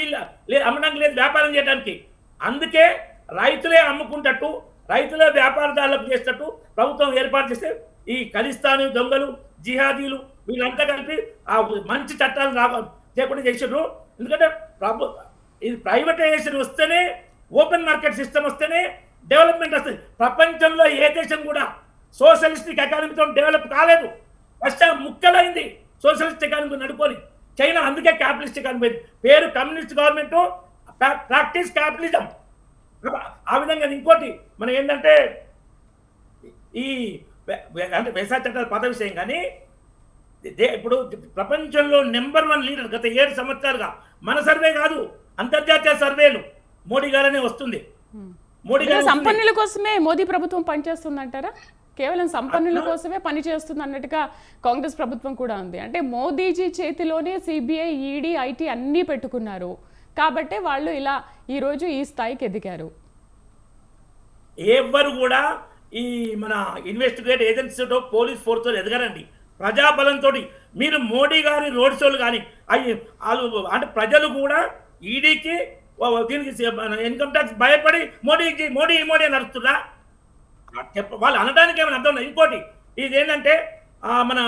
అమ్మడానికి లేదు, వ్యాపారం చేయడానికి. అందుకే రైతులే అమ్ముకుంటట్టు, రైతులే వ్యాపారదారులకు చేసేటట్టు ప్రభుత్వం ఏర్పాటు చేస్తే ఈ ఖలిస్తానీ దొంగలు, జిహాదీలు వీళ్ళంతా కలిపి ఆ మంచి చట్టాలు చేయకుండా చేసారు. ఎందుకంటే ఇది ప్రైవేటైజేషన్ వస్తేనే, ఓపెన్ మార్కెట్ సిస్టమ్ వస్తేనే డెవలప్మెంట్ వస్తుంది. ప్రపంచంలో ఏ దేశం కూడా సోషలిస్టిక్ ఎకానమీతో డెవలప్ కాలేదు. రష్యా ముక్కలైంది సోషలిస్ట్ ఎకానమీ నడుకొని. చైనా అందుకే క్యాపిటలిస్ట్ ఎకానమీ, పేరు కమ్యూనిస్ట్ గవర్నమెంట్, ప్రాక్టీస్ క్యాపిటలిజం. ఆ విధంగా ఇంకోటి మనం ఏంటంటే ఈ అంటే వ్యవసాయ చట్టాల పద విషయం కానీ ఇప్పుడు ప్రపంచంలో నెంబర్ 1 లీడర్ గత 7 సంవత్సరాలుగా, మన సర్వే కాదు అంతర్జాతీయ సర్వేలు, మోడీ గారనే వస్తుంది. మోడీ గారు సంపన్నుల కోసమే మోదీ ప్రభుత్వం పనిచేస్తుందంటారా? కేవలం సంపన్నుల కోసమే పనిచేస్తుంది అన్నట్టుగా కాంగ్రెస్ ప్రభుత్వం కూడా ఉంది. అంటే మోదీజీ చేతిలోనే సిబిఐ, ఈడీ, ఐటీ అన్నీ పెట్టుకున్నారు కాబట్టే వాళ్ళు ఇలా ఈరోజు ఈ స్థాయికి ఎదిగారు. ఎవ్వరు కూడా ఈ మన ఇన్వెస్టిగేట్ ఏజెన్సీతో పోలీస్ ఫోర్స్తో ఎదగరండి. ప్రజాబలంతో మీరు మోడీ గారి రోడ్ షోలు కానీ అవి వాళ్ళు అంటే ప్రజలు కూడా ఈడీకి దీనికి ఇన్కమ్ ట్యాక్స్ భయపడి మోడీకి మోడీ మోడీ అని అరుస్తున్నా వాళ్ళు అనడానికి ఏమైనా అర్థం లేదు. ఇంకోటి ఇది ఏంటంటే మన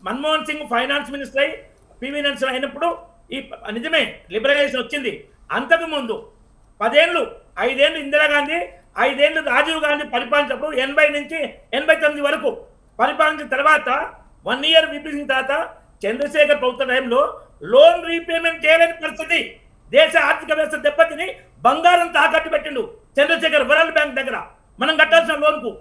మన్మోహన్ సింగ్ ఫైనాన్స్ మినిస్టర్ అయి పివి నరసింహ అయినప్పుడు ఈ నిజమే లిబరలైజేషన్ వచ్చింది. అంతకుముందు 10 ఏళ్ళు 5 ఏళ్ళు ఇందిరాగాంధీ, 5 ఏళ్ళు రాజీవ్ గాంధీ పరిపాలించినప్పుడు 80 నుంచి 89 వరకు పరిపాలించిన తర్వాత 1 ఇయర్ విభజించిన తర్వాత చంద్రశేఖర్ ప్రభుత్వ టైంలో లోన్ రీపేమెంట్ చేయలేని పరిస్థితి, దేశ ఆర్థిక వ్యవస్థ దెబ్బతిని బంగారం తాకట్టు పెట్టిండు చంద్రశేఖర్ వరల్డ్ బ్యాంక్ దగ్గర మనం కట్టాల్సిన లోన్కు.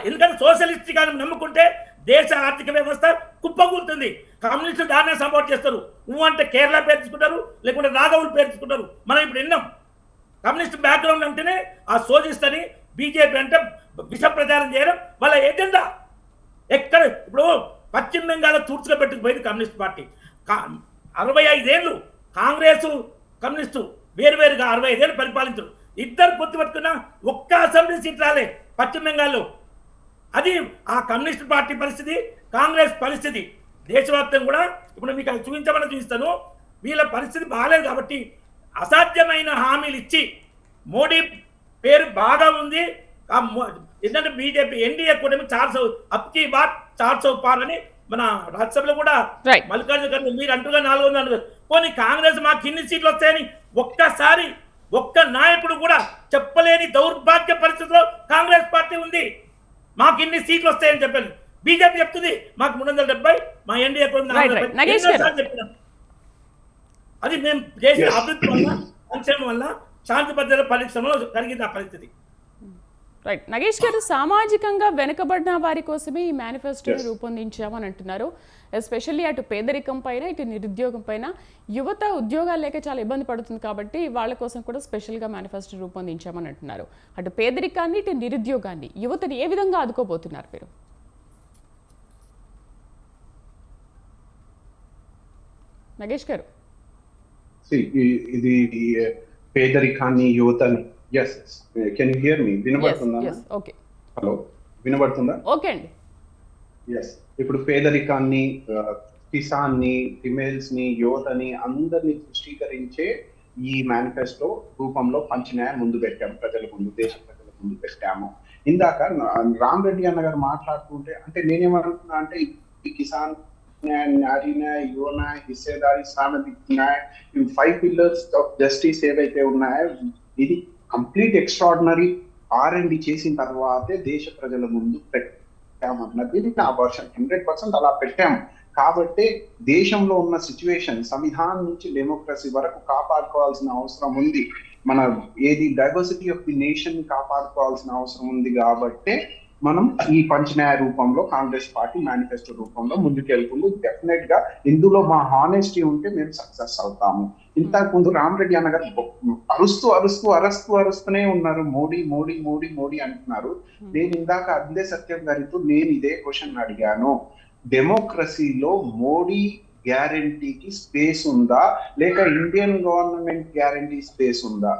ఎందుకంటే సోషలిస్ట్ కానీ నమ్ముకుంటే దేశ ఆర్థిక వ్యవస్థ కుప్పకూలుతుంది. కమ్యూనిస్టులు దాన్నే సపోర్ట్ చేస్తారు. నువ్వు అంటే కేరళ పేరు తీసుకుంటారు, లేకుంటే నాగవులు పేరు తీసుకుంటారు. మనం ఇప్పుడు విన్నాం కమ్యూనిస్ట్ బ్యాక్గ్రౌండ్ అంటేనే ఆ సోజిస్తని, బీజేపీ అంటే విష ప్రచారం చేయడం వాళ్ళ ఎజెండా. ఎక్కడ ఇప్పుడు పశ్చిమ బెంగాల్ తూర్చుగా పెట్టుకుపోయింది కమ్యూనిస్ట్ పార్టీ. 65 ఏళ్ళు కాంగ్రెస్ కమ్యూనిస్టు వేరువేరుగా 65 ఏళ్ళు పరిపాలించరు. ఇద్దరు పొత్తు పెట్టుకున్న ఒక్క అసెంబ్లీ సీట్ రాలే పశ్చిమ బెంగాల్లో. అది ఆ కమ్యూనిస్ట్ పార్టీ పరిస్థితి, కాంగ్రెస్ పరిస్థితి. దేశవ్యాప్తంగా కూడా ఇప్పుడు మీకు అది చూపిస్తాను. వీళ్ళ పరిస్థితి బాగాలేదు కాబట్టి అసాధ్యమైన హామీలు ఇచ్చి మోడీ పేరు బాగా ఉంది. ఏంటంటే బీజేపీ ఎన్డీఏ కూడా 400 అప్కీ బార్ 400 పార్ అని మన రాజ్యసభలో కూడా మల్లికార్జున ఖర్గే మీరు అంటుగా 400 పోనీ కాంగ్రెస్ మాకు ఇన్ని సీట్లు వస్తాయని ఒక్కసారి ఒక్క నాయకుడు కూడా చెప్పలేని దౌర్భాగ్య పరిస్థితిలో కాంగ్రెస్ పార్టీ ఉంది. మాకు ఇన్ని సీట్లు వస్తాయని చెప్పాను. బీజేపీ చెప్తుంది మాకు 370, మా ఎన్డీఏ చెప్పిన అది మేము చేసిన అభివృద్ధి వల్ల, సంక్షేమం వల్ల, శాంతి భద్రత పరిశ్రమలో కలిగింది ఆ పరిస్థితి. రైట్ నగేష్ గారు, సామాజికంగా వెనుకబడిన వారి కోసమే ఈ మేనిఫెస్టోని రూపొందించామని అంటున్నారు. ఎస్పెషల్లీ అటు పేదరికం పైన, ఇటు నిరుద్యోగం పైన, యువత ఉద్యోగాలు లేక చాలా ఇబ్బంది పడుతుంది కాబట్టి వాళ్ళ కోసం కూడా స్పెషల్గా మేనిఫెస్టో రూపొందించామని అంటున్నారు. అటు పేదరికాన్ని, ఇటు నిరుద్యోగాన్ని, యువతని ఏ విధంగా ఆదుకోబోతున్నారు మీరు? నగేష్ గారు, ఇది పేదరికాన్ని, యువతని, yes, can you hear me? వినబడుతుందా? ఓకే, హలో, వినబడుతుందా? ఓకే అండి. yes, ఇప్పుడు పేదరికాన్ని, కిసాన్ని, ఫిమేల్స్ ని, యువతని అందరినీ పుష్టీకరించే ఈ మేనిఫెస్టో రూపంలో పంచనాయ ముందు పెట్టాము, ప్రజల ముందు, దేశ ప్రజల ముందు పెట్టాము. ఇందాక రామ్ రెడ్డి అన్న గారు మాట్లాడుతుంటే అంటే నేనేమనుకున్నా అంటే ఈ కిసాన్ న్యాయ, నారీ న్యాయ, యువ న్యాయ, హిస్సేదారీ, సామాజిక న్యాయ, 5 పిల్లర్స్ ఆఫ్ జస్టిస్ ఏవైతే ఉన్నాయో ఇది కంప్లీట్ ఎక్స్ట్రాడినరీ R&D చేసిన తర్వాతే దేశ ప్రజల ముందు పెట్టామన్నది నా వర్షన్. 100% అలా పెట్టాము. కాబట్టి దేశంలో ఉన్న సిచ్యువేషన్, సంవిధానం నుంచి డెమోక్రసీ వరకు కాపాడుకోవాల్సిన అవసరం ఉంది. మన ఏది డైవర్సిటీ ఆఫ్ ది నేషన్ కాపాడుకోవాల్సిన అవసరం ఉంది. కాబట్టి మనం ఈ పంచనాయ రూపంలో కాంగ్రెస్ పార్టీ మేనిఫెస్టో రూపంలో ముందుకెళ్తుంది. డెఫినెట్ గా ఇందులో మా హానెస్టీ ఉంటే మేము సక్సెస్ అవుతాము. ఇంతకు ముందు రామరెడ్డి అన్న గారు అరుస్తూనే ఉన్నారు, మోడీ మోడీ మోడీ మోడీ అంటున్నారు. నేను ఇందాక అందే సత్యం గారితో నేను ఇదే క్వశ్చన్ అడిగాను. డెమోక్రసీలో మోడీ గ్యారంటీకి స్పేస్ ఉందా, లేక ఇండియన్ గవర్నమెంట్ గ్యారంటీ స్పేస్ ఉందా?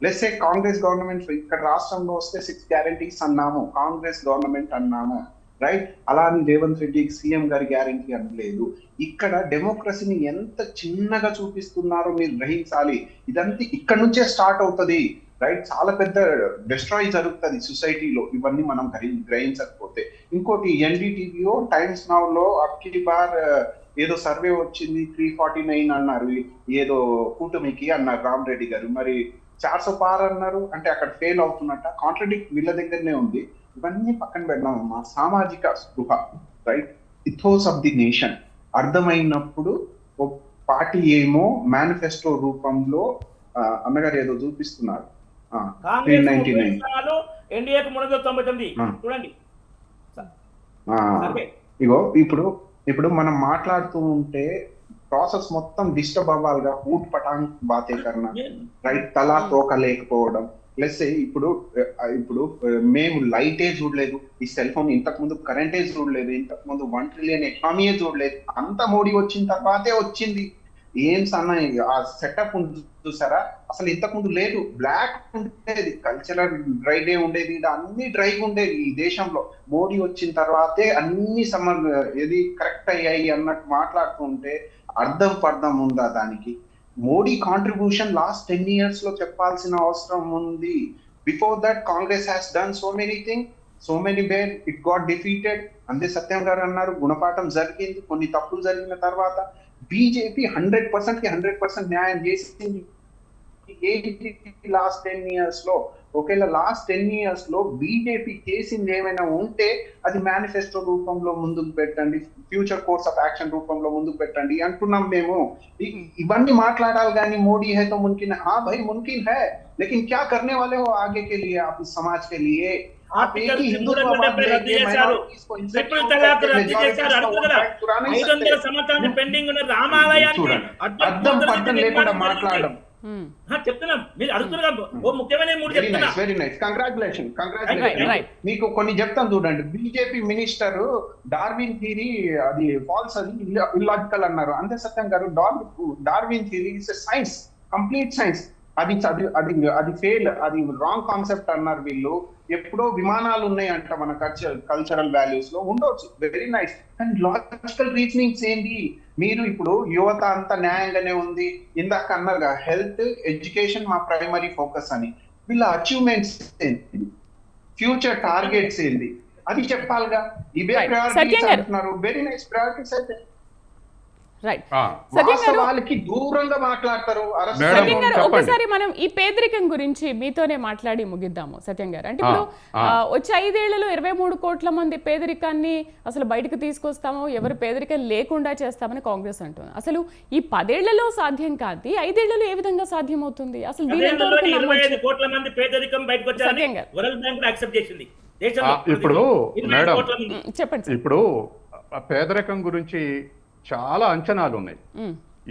లెట్స్ సే కాంగ్రెస్ గవర్నమెంట్ ఇక్కడ రాష్ట్రంలో వస్తే 6 గ్యారంటీస్ అన్నాము, కాంగ్రెస్ గవర్నమెంట్ అన్నాము, రైట్? అలా అని రేవంత్ రెడ్డికి సీఎం గారి గ్యారంటీ అనలేదు. ఇక్కడ డెమోక్రసీని ఎంత చిన్నగా చూపిస్తున్నారో మీరు గ్రహించాలి. ఇదంతా ఇక్కడ నుంచే స్టార్ట్ అవుతుంది, రైట్? చాలా పెద్ద డిస్ట్రాయ్ జరుగుతుంది సొసైటీలో ఇవన్నీ మనం గ్రహించకపోతే. ఇంకోటి NDTVలో, టైమ్స్ నౌ లో అబ్కి బార్ ఏదో సర్వే వచ్చింది 349 అన్నారు, ఏదో కూటమికి అన్నారు రామరెడ్డి గారు, మరి 400 పార్ అన్నారు, అంటే అక్కడ ఫెయిల్ అవుతున్నట్ట. కాంట్రడిక్ట్ వీళ్ళ దగ్గరనే ఉంది. ఇవన్నీ పక్కన పెడదాం. మా సామాజిక స్పృహ, right, ethos of the nation అర్థమైనప్పుడు పార్టీ ఏమో మేనిఫెస్టో రూపంలో అన్నగారు ఏదో చూపిస్తున్నారు కాంగ్రెస్ 399. ఎన్డీఏకు 399 చూడండి. ఇగో ఇప్పుడు మనం మాట్లాడుతూ ఉంటే ప్రాసెస్ మొత్తం డిస్టర్బ్ అవ్వాలిగా. ఊట్ పటాంగ్ బాతేకరణ, రైట్, తలా తోక లేకపోవడం. ప్లస్ ఇప్పుడు మేము లైటే చూడలేదు, ఈ సెల్ ఫోన్ ఇంతకు ముందు కరెంటే చూడలేదు, ఇంతకు ముందు 1 ట్రిలియన్ ఎకానమీయే చూడలేదు. అంత మోడీ వచ్చిన తర్వాతే వచ్చింది. ఏం సన్న ఆ సెటప్ చూసారా, అసలు ఇంతకు ముందు లేదు. బ్లాక్ ఉండేది, కల్చరల్ డ్రై డే ఉండేది, అన్ని డ్రైగా ఉండేది ఈ దేశంలో. మోడీ వచ్చిన తర్వాతే అన్ని ఏది కరెక్ట్ అయ్యాయి అన్నట్టు మాట్లాడుతుంటే అర్థం పర్థం ఉందా దానికి? మోడీ కాంట్రిబ్యూషన్ లాస్ట్ 10 years లో చెప్పాల్సిన అవసరం ఉంది. Before that Congress has done so many thing, so many bear, it got defeated. అందే సత్యం గారు అన్నారు, గుణపాఠం జరిగింది. కొన్ని తప్పులు జరిగిన తర్వాత బీజేపీ 100% న్యాయం చేసింది లాస్ట్ 10 years లో. ఒకవేళ లాస్ట్ 10 years లో బీజేపీ చేసింది ఏమైనా ఉంటే అది మేనిఫెస్టో రూపంలో ముందుకు పెట్టండి, ఫ్యూచర్ కోర్స్ ఆఫ్ యాక్షన్ రూపంలో ముందుకు పెట్టండి అంటున్నాం మేము. ఇవన్నీ మాట్లాడాలి కానీ మోడీ హై తో ముమ్కిన్, హా భాई मुमकिन है, लेकिन क्या करने वाले हो आगे के लिए, आप इस समाज के लिए? आप एक ही हिंदुत्ववाद लेके minorities को ట్రిపుల్ తలాక్ రద్దు చేశారు. అడుగుతున్నా 500 సంవత్సరాలు పెండింగ్ ఉన్న రామాలయాన్ని అర్థం పర్థం లేకుండా మాట్లాడడం. చెప్తున్నా, మీరు అడుగుతున్నారు. ఓ ముఖ్యమైన 3 చెప్తున్నా. Very nice, congratulation. మీకు కొన్ని చెప్తాను చూడండి. బీజేపీ మినిస్టర్ డార్విన్ థియరీ అది ఫాల్స్, అది ఇల్లాజికల్ అన్నారు. అంతే సత్యం గారు, Darwin theory is science, complete science. అది ఫెయిల్, అది రాంగ్ కాన్సెప్ట్ అన్నారు వీళ్ళు. ఎప్పుడో విమానాలు ఉన్నాయంట మన కల్చరల్ వాల్యూస్ లో, ఉండొచ్చు, very nice. And logical reasonings ఏంటి? మీరు ఇప్పుడు యువత అంతా న్యాయంగానే ఉంది, ఇందాక అన్నారుగా హెల్త్ ఎడ్యుకేషన్ మా ప్రైమరీ ఫోకస్ అని. వీళ్ళ అచీవ్మెంట్స్ ఏంటి, ఫ్యూచర్ టార్గెట్స్ ఏంటి, అది చెప్పాలిగా. ఇవే ప్రయారిటీస్ అంటున్నారు, వెరీ నైస్ ప్రయారిటీస్ అయితే. రైట్, వాళ్ళకి దూరంగా మాట్లాడతారు. సత్యం గారు, ఒకసారి మనం ఈ పేదరికం గురించి మీతోనే మాట్లాడి ముగిద్దాము. సత్యం గారు, అంటే ఇప్పుడు వచ్చే 5 ఏళ్లలో 23 కోట్ల మంది పేదరికాన్ని అసలు బయటకు తీసుకొస్తామో, ఎవరు పేదరికం లేకుండా చేస్తామని కాంగ్రెస్ అంటుంది. అసలు ఈ 10 ఏళ్లలో సాధ్యం కాదు, 5 ఏళ్లలో ఏ విధంగా సాధ్యం అవుతుంది? అసలు కోట్ల మంది పేదరికం బయటకు వచ్చారని వరల్డ్ బ్యాంక్ యాక్సెప్ట్ చేసింది. ఇప్పుడు మేడం చెప్పండి. ఇప్పుడు పేదరికం గురించి చాలా అంచనాలు ఉన్నాయి.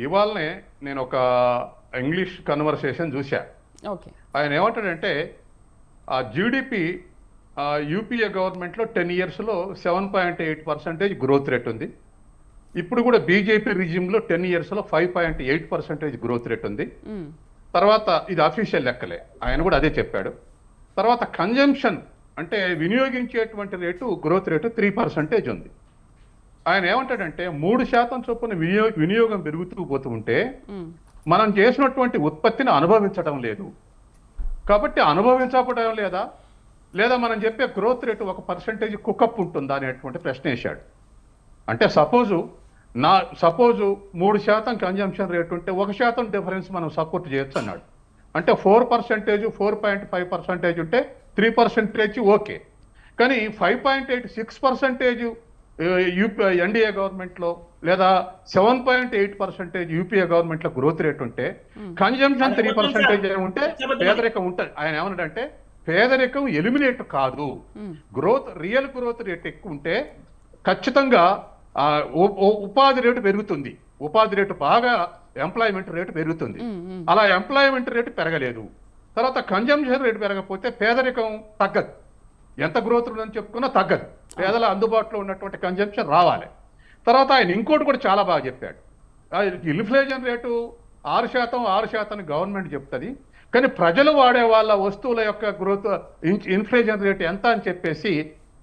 ఇవాళనే నేను ఒక ఇంగ్లీష్ కన్వర్సేషన్ చూసా. ఆయన ఏమంటాడంటే ఆ జీడిపి యూపీఏ గవర్నమెంట్లో 10 yearsలో 7.8% గ్రోత్ రేట్ ఉంది. ఇప్పుడు కూడా బీజేపీ రిజిమ్లో 10 yearsలో 5.8% గ్రోత్ రేట్ ఉంది. తర్వాత ఇది అఫీషియల్ లెక్కలే, ఆయన కూడా అదే చెప్పాడు. తర్వాత కన్జంప్షన్ అంటే వినియోగించేటువంటి రేటు గ్రోత్ రేటు 3% ఉంది. ఆయన ఏమంటాడంటే 3% చొప్పున వినియోగం పెరుగుతూ పోతూ ఉంటే మనం చేసినటువంటి ఉత్పత్తిని అనుభవించడం లేదు. కాబట్టి అనుభవించకపోవడం లేదా మనం చెప్పే గ్రోత్ రేటు 1% కుకప్ ఉంటుందా అనేటువంటి ప్రశ్న వేశాడు. అంటే సపోజు 3% కన్జంప్షన్ రేట్ ఉంటే 1% డిఫరెన్స్ మనం సపోర్ట్ చేయొచ్చు అన్నాడు. అంటే 4%, 4.5% ఉంటే 3% ఓకే. కానీ 5.86% ఎన్డీఏ గవర్నమెంట్లో లేదా 7.8% యూపీఏ గవర్నమెంట్లో గ్రోత్ రేట్ ఉంటే కన్జంప్షన్ 3% ఉంటే పేదరికం ఉంటుంది. ఆయన ఏమన్నాడంటే పేదరికం ఎలిమినేట్ కాదు, రియల్ గ్రోత్ రేట్ ఎక్కువ ఉంటే ఖచ్చితంగా ఉపాధి రేటు పెరుగుతుంది, ఉపాధి రేటు బాగా ఎంప్లాయ్మెంట్ రేటు పెరుగుతుంది. అలా ఎంప్లాయ్మెంట్ రేటు పెరగలేదు, తర్వాత కన్జంప్షన్ రేటు పెరగకపోతే పేదరికం తగ్గదు. ఎంత గ్రోత్ ఉందని చెప్పుకున్నా తగ్గదు, పేదల అందుబాటులో ఉన్నటువంటి కన్జంప్షన్ రావాలి. తర్వాత ఆయన ఇంకోటి కూడా చాలా బాగా చెప్పాడు. ఇన్ఫ్లేషన్ రేటు 6% గవర్నమెంట్ చెప్తుంది, కానీ ప్రజలు వాడే వాళ్ళ వస్తువుల యొక్క గ్రోత్ ఇన్ఫ్లేషన్ రేటు ఎంత అని చెప్పేసి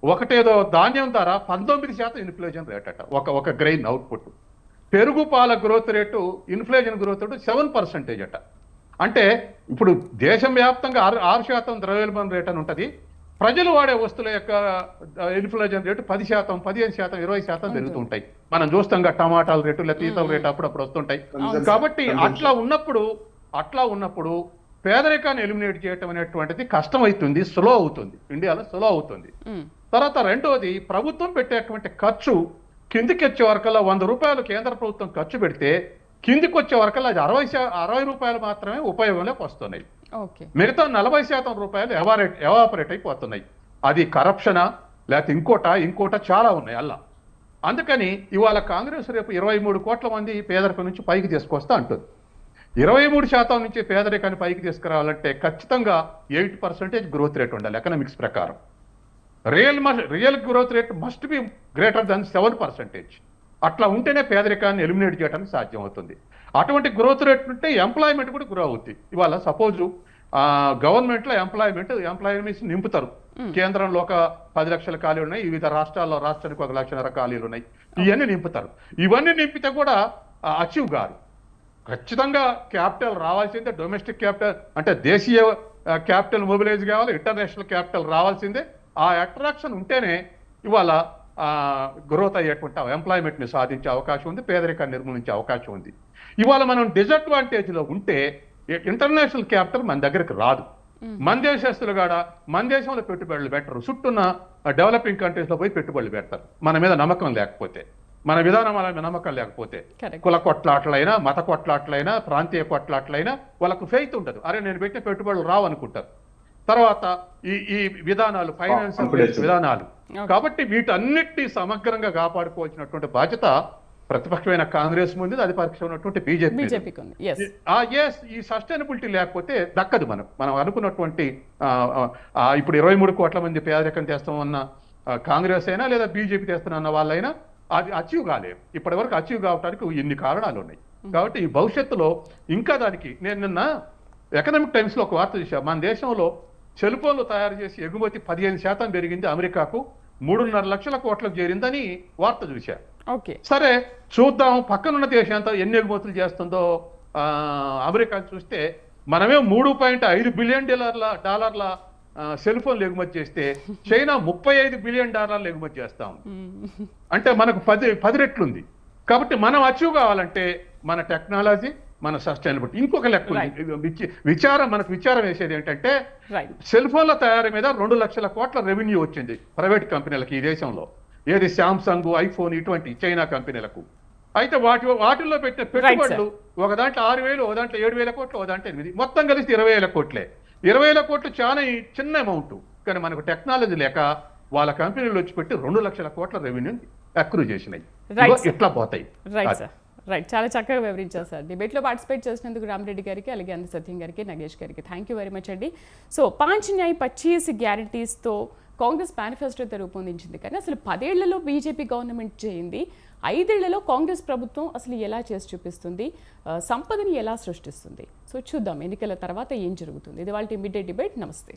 ఒకటేదో ధాన్యం ధర 19% ఇన్ఫ్లేషన్ రేట్ అట, ఒక గ్రెయిన్ అవుట్పుట్. పెరుగు పాల growth rate inflation growth rate 7% అట. అంటే ఇప్పుడు దేశం వ్యాప్తంగా 6% ద్రవ్యోల్బణం రేట్ అని ఉంటుంది, ప్రజలు వాడే వస్తువుల యొక్క ఇన్ఫ్లేషన్ రేటు 10%, 15%, 20% పెరుగుతుంటాయి. మనం చూస్తాంగా టమాటాల రేటు లేదా పీతల రేటు అప్పుడప్పుడు వస్తుంటాయి. కాబట్టి అట్లా ఉన్నప్పుడు పేదరికాన్ని ఎలిమినేట్ చేయటం అనేటువంటిది కష్టమవుతుంది, స్లో అవుతుంది, ఇండియాలో స్లో అవుతుంది. తర్వాత రెండోది, ప్రభుత్వం పెట్టేటువంటి ఖర్చు కిందికి వచ్చే వరకల్లా 100 రూపాయలు కేంద్ర ప్రభుత్వం ఖర్చు పెడితే కిందికి వచ్చే వరకల్లా అది 60 రూపాయలు మాత్రమే ఉపయోగంలోకి వస్తున్నాయి. మిగతా 40% రూపాయలు ఎవాపరేట్ అయిపోతున్నాయి. అది కరప్షనా లేకపోతే ఇంకోట చాలా ఉన్నాయి అలా. అందుకని ఇవాళ కాంగ్రెస్ రేపు 23 కోట్ల మంది పేదరికం నుంచి పైకి తీసుకొస్తా అంటుంది. 23% నుంచి పేదరికాన్ని పైకి తీసుకురావాలంటే ఖచ్చితంగా 8% గ్రోత్ రేట్ ఉండాలి ఎకనామిక్స్ ప్రకారం. Real growth rate must be greater than 7%. అట్లా ఉంటేనే పేదరికాన్ని ఎలిమినేట్ చేయడానికి సాధ్యం అవుతుంది. అటువంటి గ్రోత్ రేట్ ఉంటే ఎంప్లాయ్మెంట్ కూడా గ్రో అవుతుంది. ఇవాళ సపోజు గవర్నమెంట్లో ఎంప్లాయ్మెంట్స్ నింపుతారు. కేంద్రంలో ఒక 10 లక్షల ఖాళీలు ఉన్నాయి, వివిధ రాష్ట్రాల్లో రాష్ట్రానికి 1 లక్షన్నర ఖాళీలు ఉన్నాయి. ఇవన్నీ నింపుతారు. ఇవన్నీ నింపితే కూడా అచీవ్ కాదు. ఖచ్చితంగా క్యాపిటల్ రావాల్సిందే. డొమెస్టిక్ క్యాపిటల్ అంటే దేశీయ క్యాపిటల్ మొబిలైజ్ కావాలి, ఇంటర్నేషనల్ క్యాపిటల్ రావాల్సిందే. ఆ అట్రాక్షన్ ఉంటేనే ఇవాళ గ్రోత్ అయ్యేటువంటి ఎంప్లాయ్మెంట్ని సాధించే అవకాశం ఉంది, పేదరికాన్ని నిర్మూలించే అవకాశం ఉంది. ఇవాళ మనం డిసడ్వాంటేజ్లో ఉంటే ఇంటర్నేషనల్ క్యాపిటల్ మన దగ్గరికి రాదు. మన దేశస్తులు కాడ మన దేశంలో పెట్టుబడులు పెట్టరు, చుట్టూన్న డెవలపింగ్ కంట్రీస్లో పోయి పెట్టుబడులు పెడతారు. మన మీద నమ్మకం లేకపోతే, మన విధానాల మీద నమ్మకం లేకపోతే, కుల కొట్లాట్లైనా, మత కొట్లాట్లైనా, ప్రాంతీయ కొట్లాట్లైనా వాళ్ళకు ఫెయిత్ ఉండదు. అరే నేను పెట్టిన పెట్టుబడులు రావు అనుకుంటారు. తర్వాత ఈ విధానాలు, ఫైనాన్షియల్ విధానాలు. కాబట్టి వీటన్నిటినీ సమగ్రంగా కాపాడుకోవాల్సినటువంటి బాధ్యత ప్రతిపక్షమైన కాంగ్రెస్ ముందు, అధిపక్షమైనటువంటి బీజేపీ. ఈ సస్టైనబిలిటీ లేకపోతే దక్కదు. మనం అనుకున్నటువంటి ఇప్పుడు 23 కోట్ల మంది పేదరికం చేస్తామన్న కాంగ్రెస్ అయినా లేదా బీజేపీ చేస్తున్న వాళ్ళైనా అది అచీవ్ కాలేదు. ఇప్పటి వరకు అచీవ్ కావడానికి ఇన్ని కారణాలు ఉన్నాయి. కాబట్టి ఈ భవిష్యత్తులో ఇంకా దానికి నేను నిన్న ఎకనామిక్ టైమ్స్లో ఒక వార్త చూశాను. మన దేశంలో సెల్ ఫోన్లు తయారు చేసి ఎగుమతి 15% పెరిగింది, అమెరికాకు 3.5 లక్షల కోట్లకు చేరిందని వార్త చూశారు. సరే చూద్దాం పక్కనున్న దేశంతో ఎన్ని ఎగుమతులు చేస్తుందో అమెరికా చూస్తే మనమే $3.5 బిలియన్ సెల్ ఫోన్లు ఎగుమతి చేస్తే చైనా $35 బిలియన్ ఎగుమతి చేస్తాం. అంటే మనకు 10 రెట్లుంది. కాబట్టి మనం అచీవ్ కావాలంటే మన టెక్నాలజీ, మన సస్టైనబిలిటీ. ఇంకొక లెక్క మనకు విచారం వేసేది ఏంటంటే సెల్ ఫోన్ల తయారీ మీద 2 లక్షల కోట్ల రెవెన్యూ వచ్చింది ప్రైవేట్ కంపెనీలకు ఈ దేశంలో. ఏది శాంసంగ్, ఐఫోన్ ఇటువంటి చైనా కంపెనీలకు. అయితే వాటిల్లో పెట్టిన పెట్టుబడులు ఒక దాంట్లో 6,000, ఒక దాంట్లో 7,000 కోట్లు, ఒక దాంట్లో 8,000, మొత్తం కలిసి 20,000 కోట్లే. 20,000 కోట్లు చాలా చిన్న అమౌంట్. కానీ మనకు టెక్నాలజీ లేక వాళ్ళ కంపెనీలు వచ్చి పెట్టి 2 లక్షల కోట్ల రెవెన్యూ అక్రూ చేసినాయి. ఇట్లా పోతాయి. రైట్, చాలా చక్కగా వివరించారు సార్. డిబేట్లో పార్టిసిపేట్ చేసినందుకు రామిరెడ్డి గారికి, అలాగే అంద సత్యం గారికి, నగేష్ గారికి థ్యాంక్ యూ వెరీ మచ్ అండి. సో 5 న్యాయ్ 25 గ్యారంటీస్తో కాంగ్రెస్ మేనిఫెస్టోతో రూపొందించింది. కానీ అసలు 10 ఏళ్లలో బీజేపీ గవర్నమెంట్ చేయింది, 5 ఏళ్లలో కాంగ్రెస్ ప్రభుత్వం అసలు ఎలా చేసి చూపిస్తుంది, సంపదని ఎలా సృష్టిస్తుంది. సో చూద్దాం ఎన్నికల తర్వాత ఏం జరుగుతుంది. ఇది వాళ్ళ మిడ్ డే డిబేట్. నమస్తే.